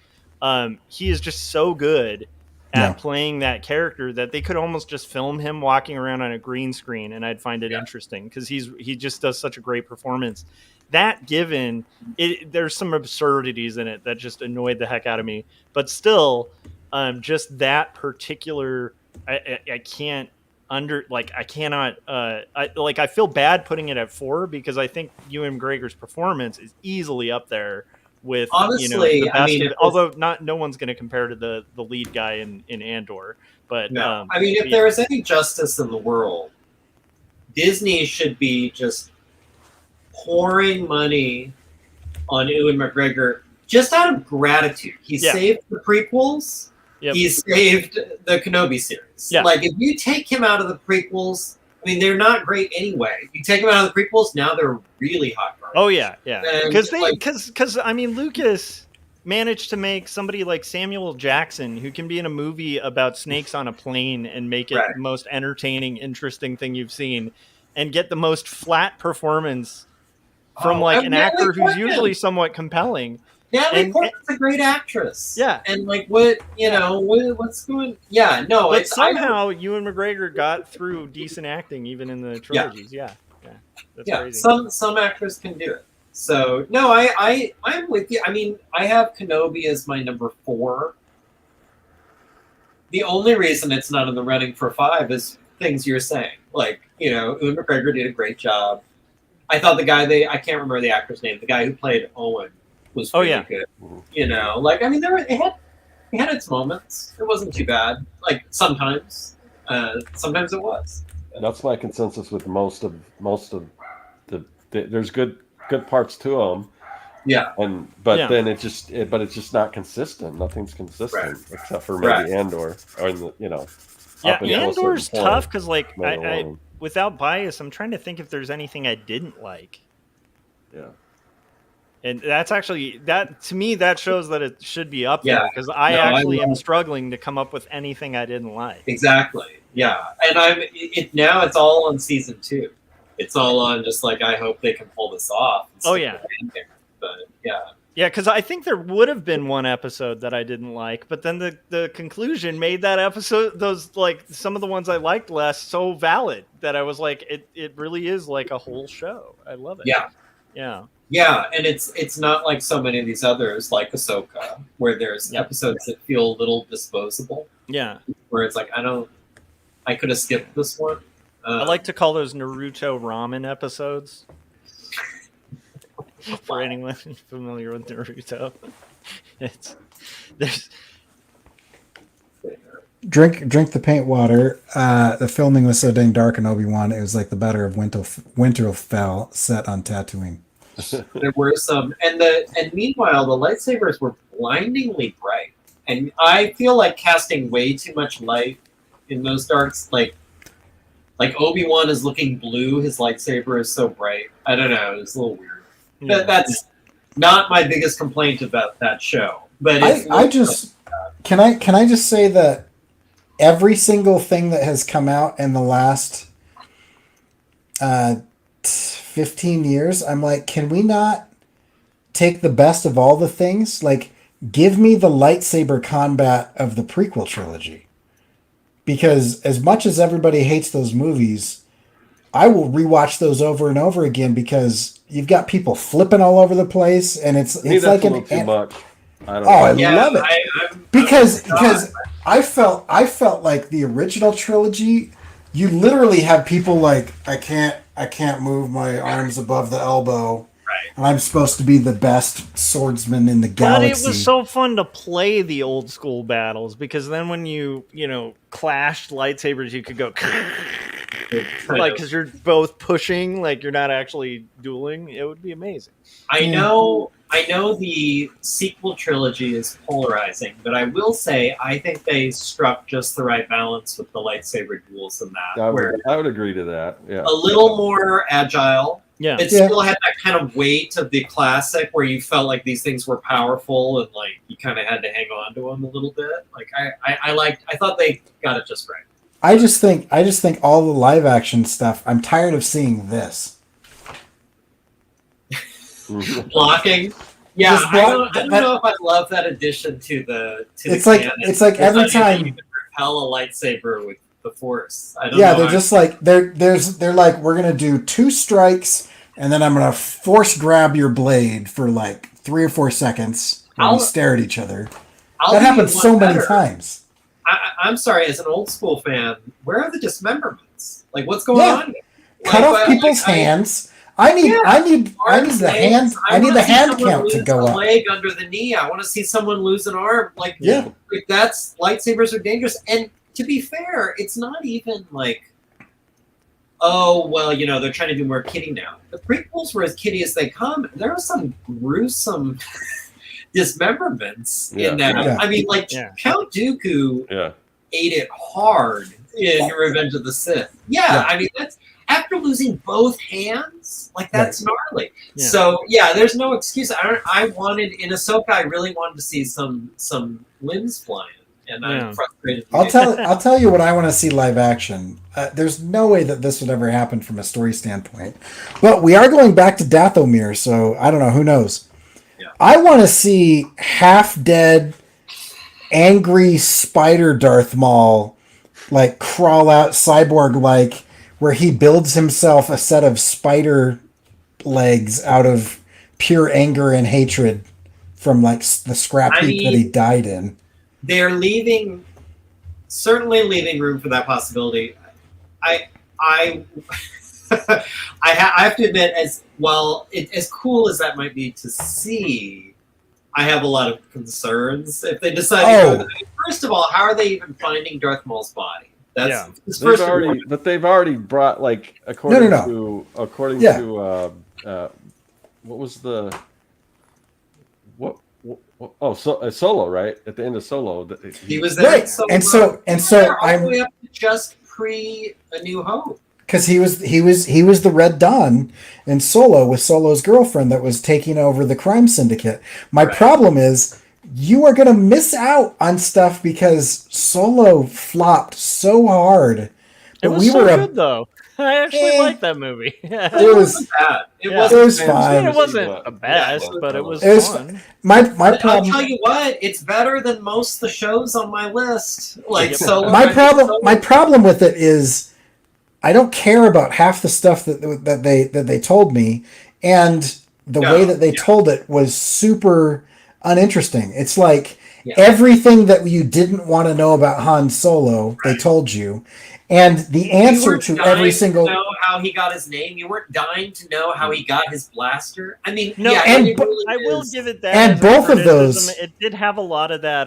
He is just so good at playing that character that they could almost just film him walking around on a green screen, and I'd find it interesting because he just does such a great performance. That given, there's some absurdities in it that just annoyed the heck out of me. But still, just that particular, I can't I cannot. I feel bad putting it at 4 because I think Ewan McGregor's performance is easily up there with honestly. The best although no one's going to compare to the lead guy in Andor. But no, if there is any justice in the world, Disney should be just pouring money on Ewan McGregor just out of gratitude. He saved the prequels. Yep. He saved the Kenobi series. Yeah. Like, if you take him out of the prequels, they're not great anyway. You take him out of the prequels, now they're really hot garbage. Oh yeah. Because Lucas managed to make somebody like Samuel Jackson, who can be in a movie about snakes on a plane and make it the most entertaining, interesting thing you've seen. and get the most flat performance from like an actor who's usually sommoat compelling. Natalie Portman's a great actress. Yeah. And like what's going? Yeah, no. But somehow Ewan McGregor got through decent acting even in the trilogies. Yeah. That's crazy. Some actors can do it. So no, I'm with you. I mean, I have Kenobi as my number 4. The only reason it's not in the running for 5 is things you're saying. Like, Ewan McGregor did a great job. I thought the guy I can't remember the actor's name, the guy who played Owen was really good. Like, I mean, it had its moments. It wasn't too bad. Like sometimes it was. That's my consensus with most of the there's good parts to them. Yeah. Then it's just not consistent. Nothing's consistent except for maybe Andor or Andor's tough because like I without bias, I'm trying to think if there's anything I didn't like. Yeah. And that's actually to me that shows that it should be up there because I am struggling to come up with anything I didn't like. Exactly. Yeah. And now it's all on season 2. It's all on just like I hope they can pull this off. Oh yeah. But yeah. Yeah, because I think there would have been one episode that I didn't like, but then the conclusion made that episode, those like some of the ones I liked less, so valid that I was like, it really is like a whole show. I love it. Yeah. Yeah. Yeah, and it's not like so many of these others, like Ahsoka, where there's episodes that feel a little disposable. Yeah. Where it's like, I could have skipped this one. I like to call those Naruto ramen episodes. For anyone familiar with Naruto, there's drink the paint water. The filming was so dang dark in Obi-Wan, it was like the Battle of Winterfell set on Tatooine. There were some, and meanwhile the lightsabers were blindingly bright, and I feel like casting way too much light in those darks. Like Obi-Wan is looking blue, his lightsaber is so bright. I don't know, it was a little weird. Yeah. That's not my biggest complaint about that show. But can I just say that every single thing that has come out in the last 15 years, I'm like, can we not take the best of all the things? Like, give me the lightsaber combat of the prequel trilogy. Because as much as everybody hates those movies, I will rewatch those over and over again because you've got people flipping all over the place, and it's like a little too much. I love it because I felt like the original trilogy. You literally have people like I can't move my arms above the elbow. Right. And I'm supposed to be the best swordsman in the galaxy. But it was so fun to play the old school battles because then when you clashed lightsabers, you could go like because you're both pushing, like you're not actually dueling. It would be amazing. I know the sequel trilogy is polarizing, but I will say I think they struck just the right balance with the lightsaber duels in that. I would agree to that. Yeah. A little more agile. Yeah. It still had that kind of weight of the classic where you felt like these things were powerful and like you kind of had to hang on to them a little bit. Like I thought they got it just right. I just think all the live action stuff, I'm tired of seeing this. Blocking. Yeah, I don't know if I love that addition to the it's like canon. It's like every time you can repel a lightsaber with the Force. I don't know. They're just like they're like, we're gonna do 2 strikes and then I'm gonna force grab your blade for like 3 or 4 seconds and we stare at each other. That happens so many times. I'm sorry, as an old school fan, where are the dismemberments? Like, what's going on here? Cut off people's hands. I need the hand count to go up. Leg under the knee. I want to see someone lose an arm. Like that's lightsabers are dangerous. And to be fair, it's not even like, oh well, they're trying to do more kiddie now. The prequels were as kiddie as they come. There was some gruesome dismemberments in that. Yeah. I mean, like Count Dooku ate it hard in Revenge of the Sith. Yeah, I mean that's. After losing both hands, like that's gnarly. Yeah. So there's no excuse. I wanted in Ahsoka. I really wanted to see some limbs flying, and Yeah. I'm frustrated. I'll tell you what I want to see live action. There's no way that this would ever happen from a story standpoint, but we are going back to Dathomir, so I don't know. Who knows? Yeah. I want to see half dead, angry spider Darth Maul, like crawl out cyborg like, where he builds himself a set of spider legs out of pure anger and hatred from like the scrap heap that he died in. They're certainly leaving room for that possibility. I have to admit, as well, as cool as that might be to see, I have a lot of concerns if they decide to go. First of all, how are they even finding Darth Maul's body? They've already brought, like, according to what was the Solo, right? At the end of Solo, he was there, right. And so all the way up to just pre A New Hope, because he was the Red Dawn in Solo with Solo's girlfriend that was taking over the crime syndicate. My problem is you are going to miss out on stuff because Solo flopped so hard. It was good though. I actually liked that movie. It was bad. It was fine. It wasn't the best, but it was fun. My problem. I'll tell you what, it's better than most of the shows on my list. Like Solo. My problem with it is I don't care about half the stuff that they told me, and the way that they told it was super uninteresting. It's like everything that you didn't want to know about Han Solo, they told you. And the answer to every single... You weren't dying to know how he got his name. You weren't dying to know how he got his blaster. I mean, no, I will give it that. And both of those... It did have a lot of that,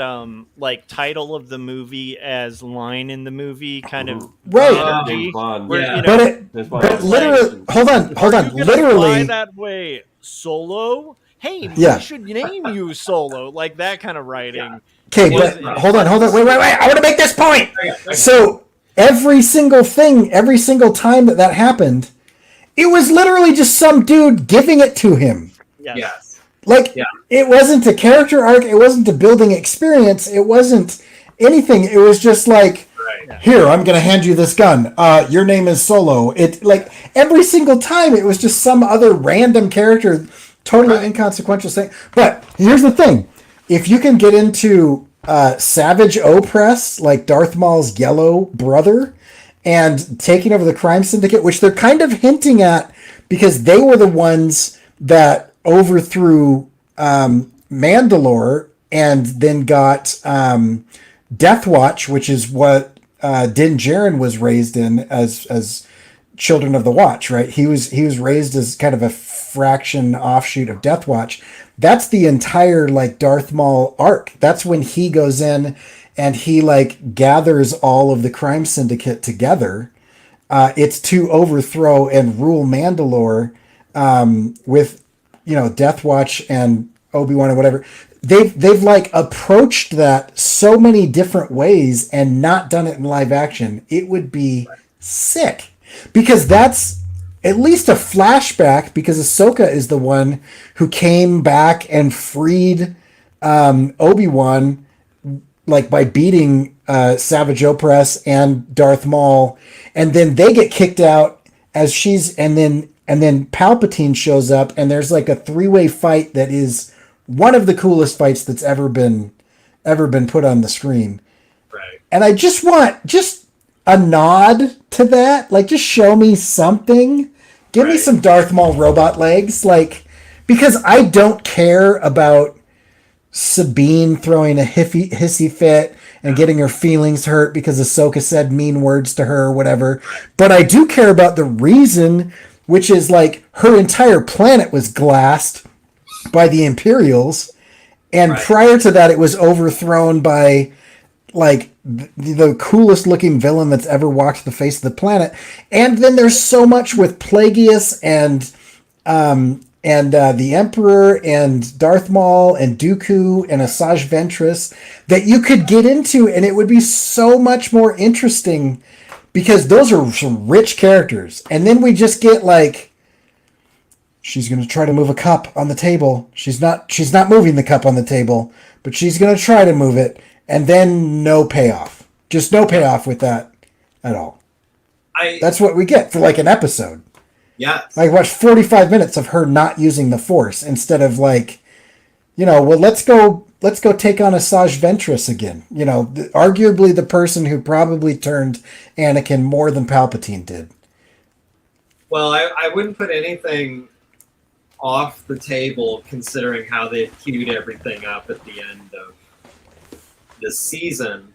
like, title of the movie as line in the movie kind of... Right. But literally... Hold on. Literally... that way, Solo? Hey, we should name you Solo. Like, that kind of writing. Okay, but hold on. Wait. I want to make this point. So... Every single time that happened, it was literally just some dude giving it to him. Yes. It wasn't a character arc. It wasn't a building experience. It wasn't anything. It was just like, here, I'm going to hand you this gun. Your name is Solo. Every single time, it was just some other random character, totally inconsequential thing. But here's the thing. If you can get into... Savage Opress, like Darth Maul's yellow brother, and taking over the crime syndicate, which they're kind of hinting at because they were the ones that overthrew Mandalore and then got Death Watch, which is what Din Djarin was raised in as Children of the Watch, right? He was raised as kind of a fraction offshoot of Death Watch. That's the entire like Darth Maul arc. That's when he goes in and he like gathers all of the crime syndicate together. It's to overthrow and rule Mandalore with, Death Watch and Obi-Wan and whatever. They've like approached that so many different ways and not done it in live action. It would be sick because that's at least a flashback, because Ahsoka is the one who came back and freed Obi-Wan, like by beating Savage Opress and Darth Maul, and then they get kicked out and then Palpatine shows up, and there's like a 3-way fight that is one of the coolest fights that's ever been put on the screen. Right. And I just want a nod to that, like just show me something. Give me some Darth Maul robot legs, like, because I don't care about Sabine throwing a hissy fit and getting her feelings hurt because Ahsoka said mean words to her or whatever. But I do care about the reason, which is like her entire planet was glassed by the Imperials, and prior to that it was overthrown by like the coolest looking villain that's ever walked the face of the planet. And then there's so much with Plagueis and the Emperor and Darth Maul and Dooku and Asajj Ventress that you could get into, and it would be so much more interesting because those are some rich characters. And then we just get like, she's going to try to move a cup on the table. She's not moving the cup on the table, but she's going to try to move it. and then no payoff. Just no payoff with that at all. That's what we get for like an episode. Yeah. I watched 45 minutes of her not using the Force instead of like, well, let's go take on Asajj Ventress again. Arguably the person who probably turned Anakin more than Palpatine did. Well, I wouldn't put anything off the table considering how they've queued everything up at the end of this season.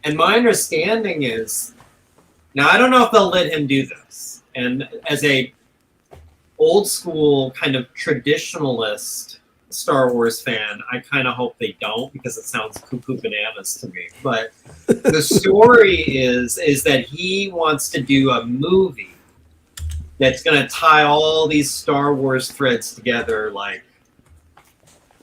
And my understanding is, now I don't know if they'll let him do this. And as a old school kind of traditionalist Star Wars fan, I kind of hope they don't, because it sounds cuckoo bananas to me. But the story is that he wants to do a movie that's going to tie all these Star Wars threads together, like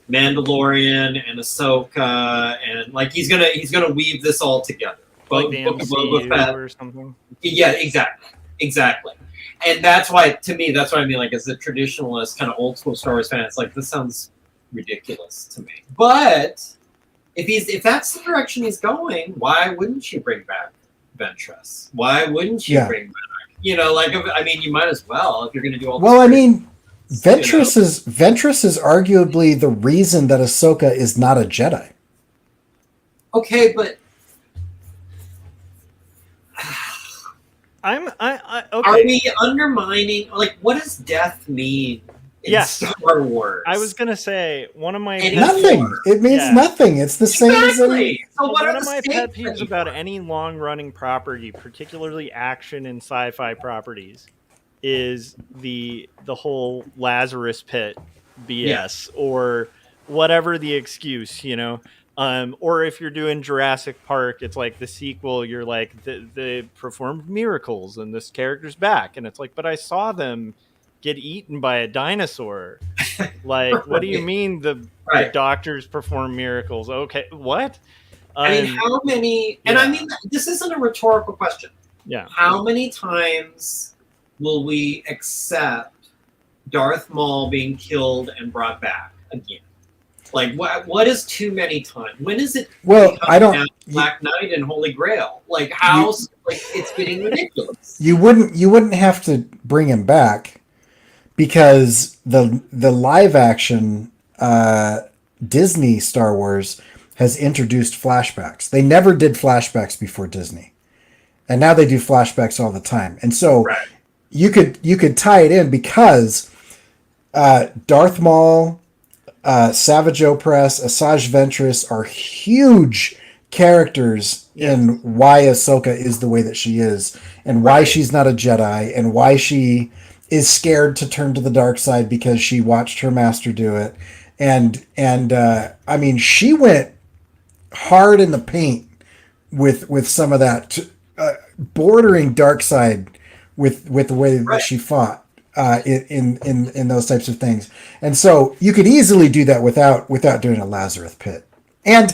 Mandalorian and Ahsoka, and like he's gonna weave this all together. Like the MCU or something. Yeah, exactly. And that's why, to me, that's what I mean. Like, as a traditionalist, kind of old school Star Wars fan, it's like, this sounds ridiculous to me. But if that's the direction he's going, why wouldn't you bring back Ventress? Why wouldn't you bring back? You might as well if you're going to do all. Well, Ventress is arguably the reason that Ahsoka is not a Jedi. Okay, but okay. Are we undermining? Like, what does death mean in Star Wars? I was gonna say one of my nothing. It means nothing. It's the same as any. So one of my pet peeves about any long-running property, particularly action and sci-fi properties, is the whole Lazarus Pit BS or whatever the excuse, or if you're doing Jurassic Park, it's like the sequel, you're like, they performed miracles and this character's back. And it's like, but I saw them get eaten by a dinosaur. Like, what do you mean the doctors perform miracles? Okay, what? How many... And this isn't a rhetorical question. Yeah. How many times will we accept Darth Maul being killed and brought back again? Like, what is too many times? When is it? Well, I don't. Black Knight and Holy Grail. Like, how? It's getting ridiculous. You wouldn't have to bring him back, because the live action Disney Star Wars has introduced flashbacks. They never did flashbacks before Disney, and now they do flashbacks all the time. And so you could tie it in, because Darth Maul, Savage Opress, Asajj Ventress are huge characters in why Ahsoka is the way that she is, and why she's not a Jedi, and why she is scared to turn to the dark side because she watched her master do it. And she went hard in the paint with some of that, bordering dark side with the way that she fought. In those types of things. And so you could easily do that without doing a Lazarus Pit. And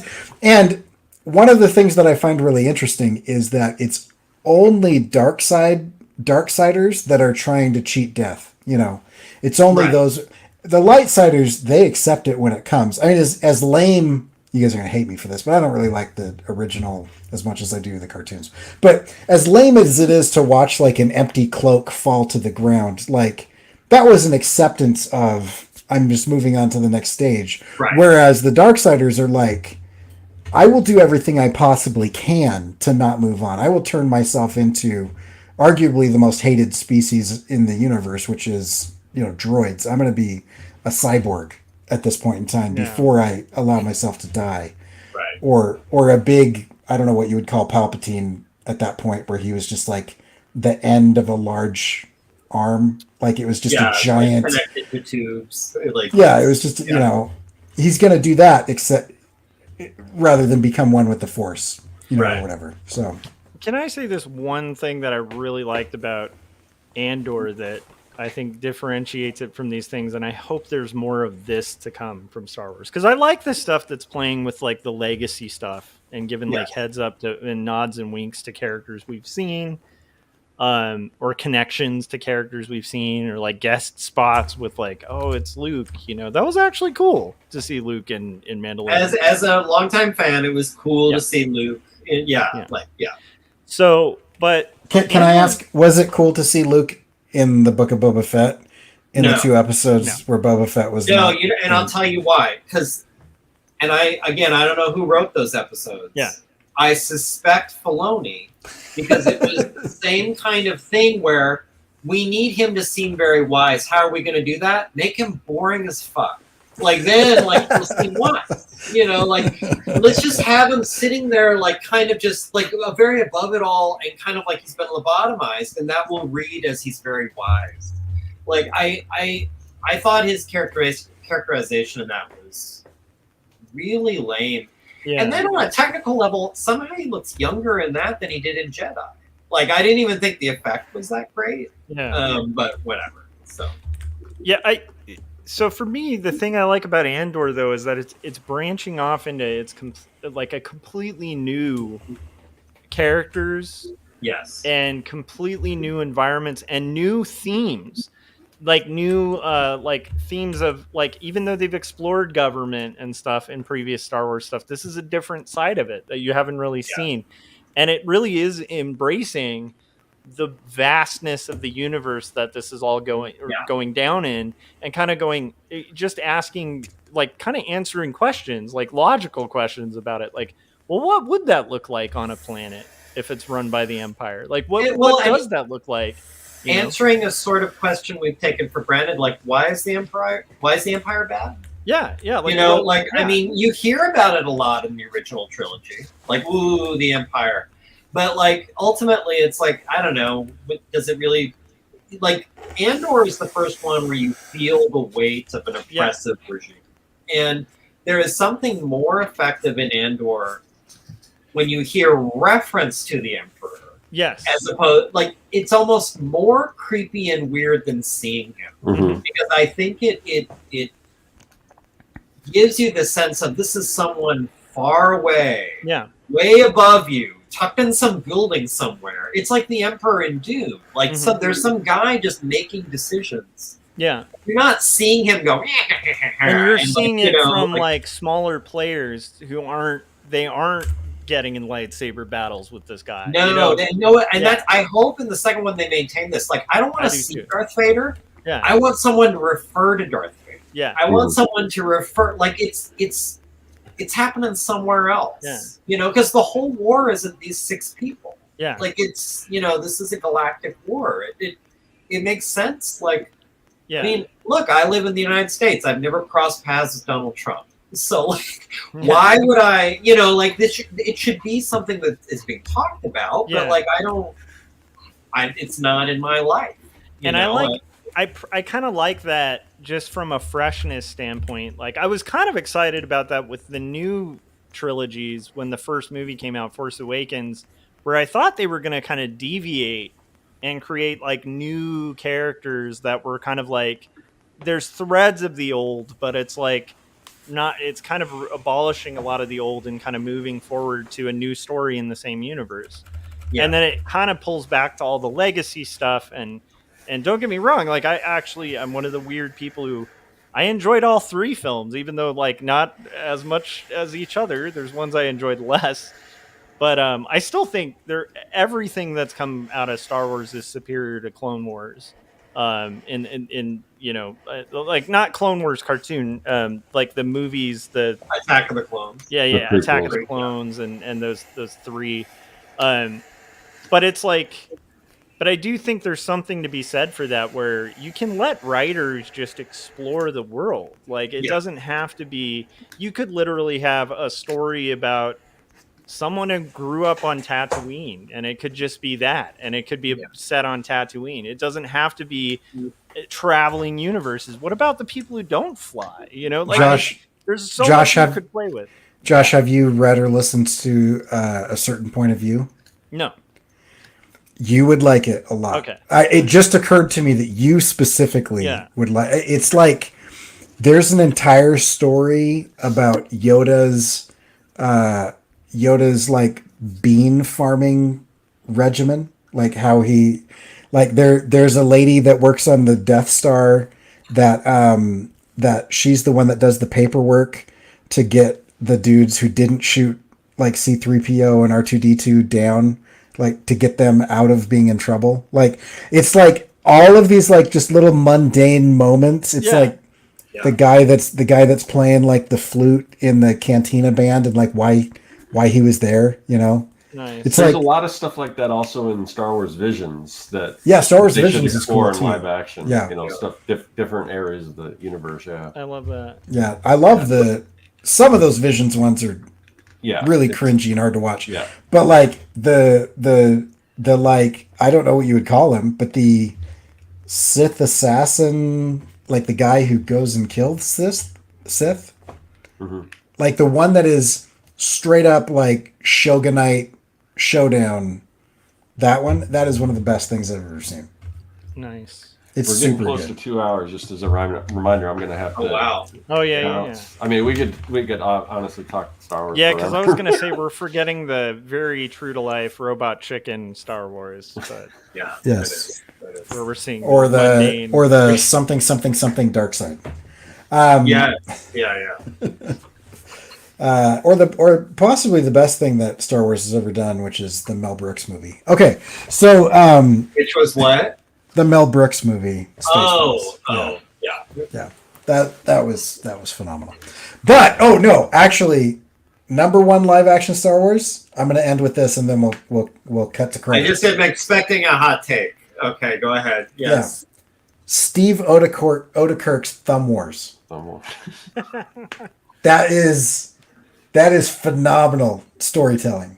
one of the things that I find really interesting is that it's only Darksiders that are trying to cheat death. It's only those, the Lightsiders, they accept it when it comes. I mean, as lame, you guys are going to hate me for this, but I don't really like the original as much as I do the cartoons. But as lame as it is to watch like an empty cloak fall to the ground, like that was an acceptance of, I'm just moving on to the next stage. Right. Whereas the Darksiders are like, I will do everything I possibly can to not move on. I will turn myself into arguably the most hated species in the universe, which is, droids. I'm going to be a cyborg at this point in time before I allow myself to die. Right. Or a big, I don't know what you would call Palpatine at that point, where he was just like the end of a large arm. Like it was just a giant... Like connected to tubes. It was just, he's going to do that except rather than become one with the Force, or whatever. So can I say this one thing that I really liked about Andor that I think differentiates it from these things, and I hope there's more of this to come from Star Wars, because I like the stuff that's playing with like the legacy stuff and giving like heads up to and nods and winks to characters we've seen. or connections to characters we've seen, or like guest spots with like, oh, it's Luke. That was actually cool to see Luke in Mandalorian. As a longtime fan, it was cool to see Luke. So, but can I ask, was it cool to see Luke in the Book of Boba Fett in the 2 episodes where Boba Fett was? No, and I'll tell you why. And I don't know who wrote those episodes. Yeah. I suspect Filoni, because it was the same kind of thing where we need him to seem very wise. How are we going to do that? Make him boring as fuck. Then we'll see why. Let's just have him sitting there, kind of just very above it all, and kind of like he's been lobotomized, and that will read as he's very wise. I thought his characterization in that was really lame. Yeah. And then on a technical level, somehow he looks younger in that than he did in Jedi. I didn't even think the effect was that great. Yeah. But whatever. So. Yeah, So for me, the thing I like about Andor, though, is that it's branching off into a completely new characters, yes, and completely new environments and new themes, new themes of even though they've explored government and stuff in previous Star Wars stuff, this is a different side of it that you haven't really seen, and it really is embracing the vastness of the universe that this is all going down in, and kind of just asking, kind of answering questions, logical questions about it. Well, what would that look like on a planet if it's run by the Empire? What does that look like? Answering a sort of question we've taken for granted, why is the Empire bad? Yeah. I mean, you hear about it a lot in the original trilogy, ooh, the Empire. But ultimately, it's I don't know. Does it really Andor is the first one where you feel the weight of an oppressive regime, and there is something more effective in Andor when you hear reference to the Emperor. Yes, as opposed it's almost more creepy and weird than seeing him, because I think it gives you the sense of this is someone far away, way above you, tucked in some building somewhere. It's like the Emperor in Dune. There's some guy just making decisions. Yeah. You're not seeing him go. And you're seeing it from smaller players who aren't getting in lightsaber battles with this guy. No, and that's, I hope in the second one they maintain this. I don't want to see Darth Vader. Yeah. I want someone to refer to Darth Vader. Yeah. I want someone to refer it's happening somewhere else. Yeah. Because the whole war isn't these 6 people. Yeah. It's this is a galactic war. It makes sense. I mean, look, I live in the United States. I've never crossed paths with Donald Trump. So why would I, this it should be something that is being talked about, but it's not in my life. I kind of like that just from a freshness standpoint. I was kind of excited about that with the new trilogies when the first movie came out, Force Awakens, where I thought they were going to kind of deviate and create new characters that were kind of there's threads of the old, but it's it's kind of abolishing a lot of the old and kind of moving forward to a new story in the same universe. Yeah. And then it kind of pulls back to all the legacy stuff. And don't get me wrong, I'm one of the weird people who I enjoyed all 3 films, even though not as much as each other. There's ones I enjoyed less, but I still think everything that's come out of Star Wars is superior to Clone Wars. Not Clone Wars cartoon, the movies, the Attack of the Clones. Yeah, Attack of the Clones, and those 3. But it's but I do think there's something to be said for that, where you can let writers just explore the world. It doesn't have to be. You could literally have a story about someone who grew up on Tatooine, and it could just be that, and it could be set on Tatooine. It doesn't have to be traveling universes. What about the people who don't fly? Josh, there's so much you could play with. Josh, have you read or listened to A Certain Point of View? No. You would like it a lot. Okay. It just occurred to me that you specifically would like. It's there's an entire story about Yoda's bean farming regimen. like how he, like there's a lady that works on the Death Star that she's the one that does the paperwork to get the dudes who didn't shoot like C-3PO and R2-D2 down, like to get them out of being in trouble. Like it's like all of these like just little mundane moments. It's like the guy that's playing like the flute in the Cantina band and like why he was there, you know. Nice. It's There's like a lot of stuff like that also in Star Wars Visions that Star Wars they should Visions is explore cool in too. live action. Yeah. You know, stuff different areas of the universe. Yeah, I love that. Yeah, I love some of those Visions ones are really cringy and hard to watch. Yeah, but like the like I don't know what you would call him, but the Sith assassin, like the guy who goes and kills Sith, mm-hmm. like the one that is straight up like Shogunite showdown. That is one of the best things I've ever seen. Nice. It's we're getting super close good. to 2 hours. Just as a reminder, I'm going to have to. Oh wow! Oh yeah. I mean, we could honestly talk Star Wars. Yeah, because I forever. was gonna say we're forgetting the very true to life robot chicken Star Wars, but Yeah. Yes. That is. where we're seeing Or mundane- the something dark side. Yeah. Or possibly the best thing that Star Wars has ever done, which is the Mel Brooks movie. Okay, so Which was what? the Mel Brooks movie. Spaceballs. Yeah. That was phenomenal. But actually, number one live action Star Wars. I'm going to end with this, and then we'll cut to I credits. just am expecting a hot take. Okay, go ahead. Yes. Steve Odekirk's Thumb Wars. That is phenomenal storytelling.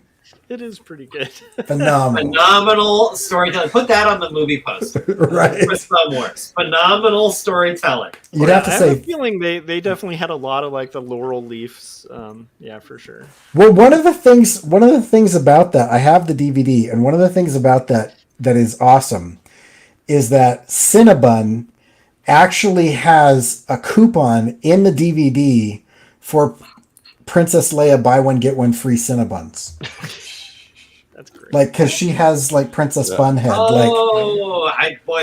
It is pretty good. Phenomenal storytelling. Put that on the movie poster. Right. For Star Wars. Phenomenal storytelling. You'd have to I say. have a feeling they definitely had a lot of like the laurel leaves. Yeah, for sure. Well, one of the things about that, I have the DVD, and one of the things about that is awesome is that Cinnabon actually has a coupon in the DVD for Princess Leia buy one get one free Cinnabons. That's great. Like, because she has like Princess Bunhead.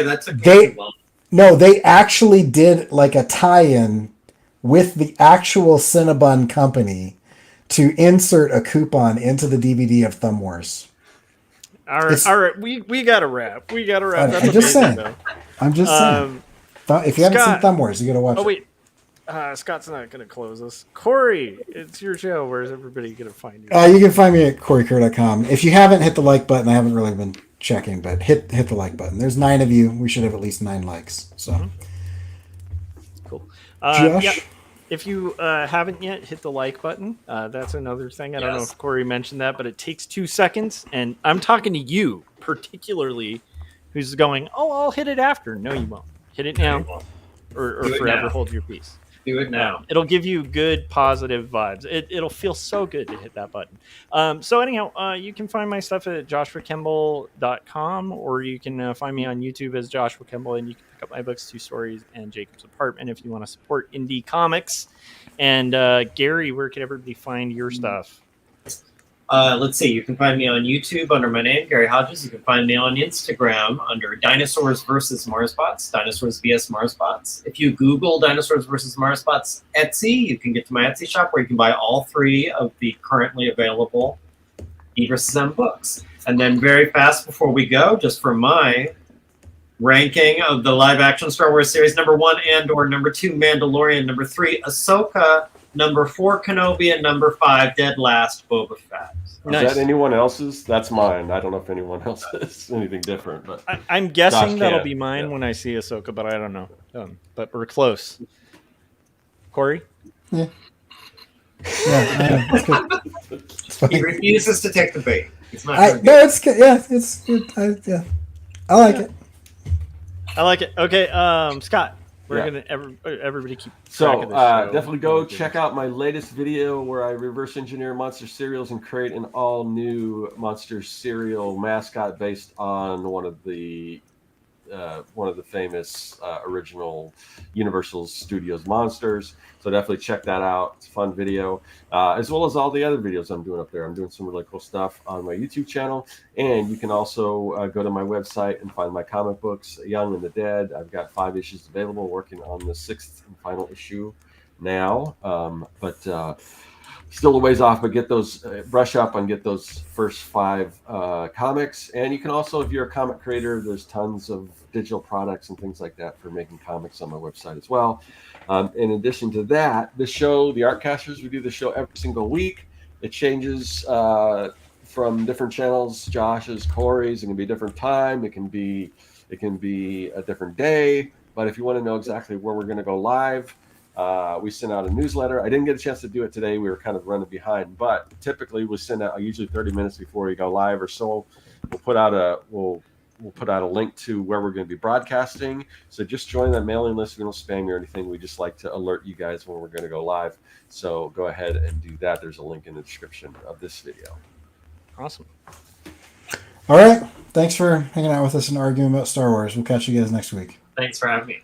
That's a They- good one. No, they actually did like a tie-in with the actual Cinnabon company to insert a coupon into the DVD of Thumb Wars. All right. We got to wrap. That's I'm just amazing, saying. though. I'm just saying. If you haven't seen Scott. Thumb Wars, you got to watch Oh it. wait, Scott's not going to close us. Corey, it's your show. Where's everybody going to find you? You can find me at CoreyKerr.com. If you haven't hit the like button, I haven't really been checking, but hit the like button. There's 9 of you. We should have at least 9 likes. So, Cool. Josh? Yeah, if you haven't yet, hit the like button. That's another thing. I don't know if Corey mentioned that, but it takes 2 seconds. And I'm talking to you particularly, who's going, "Oh, I'll hit it after." No, you won't. Hit it now, or Do it forever now. hold your peace. Do it now. It'll give you good, positive vibes. It'll feel so good to hit that button. So anyhow, you can find my stuff at joshuakemble.com, or you can find me on YouTube as Joshua Kemble, and you can pick up my books, 2 Stories and Jacob's Apartment, if you want to support indie comics. And Gary, where can everybody find your stuff? Let's see. You can find me on YouTube under my name, Gary Hodges. You can find me on Instagram under Dinosaurs versus Marsbots, Dinosaurs vs Marsbots. If you Google Dinosaurs versus Marsbots Etsy, you can get to my Etsy shop where you can buy all 3 of the currently available E vs M books. And then very fast before we go, just for my ranking of the live-action Star Wars series, number 1 Andor, number 2 Mandalorian, number 3 Ahsoka, number 4 Kenobi, and number 5 dead last Boba Fett. Is that anyone else's? That's mine. I don't know if anyone else is anything different, but I'm guessing Josh that'll can. be mine Yeah. when I see Ahsoka, but I don't know. But we're close. Corey? Yeah, it's good. It's fine. He refuses to take the bait. He's not No, gonna do it. it's good. Yeah, it's good. I like it. I like it. Okay, Scott, we're Yeah. gonna everybody keep track So of this show. definitely go check out my latest video where I reverse engineer monster cereals and create an all new monster cereal mascot based on one of the one of the famous original Universal Studios monsters. So definitely check that out. It's a fun video, as well as all the other videos I'm doing up there. I'm doing some really cool stuff on my YouTube channel, and you can also go to my website and find my comic books, Young and the Dead. I've got 5 issues available, working on the 6th and final issue now, but still a ways off. But get those, brush up and get those first 5 comics. And you can also, if you're a comic creator, there's tons of digital products and things like that for making comics on my website as well. In addition to that, the show, the Artcasters, we do the show every single week. It changes from different channels. Josh's, Corey's, it can be a different time. It can be a different day. But if you want to know exactly where we're going to go live, we send out a newsletter. I didn't get a chance to do it today. We were kind of running behind, but typically we send out usually 30 minutes before we go live or so. We'll put out a link to where we're going to be broadcasting. So just join that mailing list. We don't spam you or anything. We just like to alert you guys when we're going to go live. So go ahead and do that. There's a link in the description of this video. Awesome. All right. Thanks for hanging out with us and arguing about Star Wars. We'll catch you guys next week. Thanks for having me.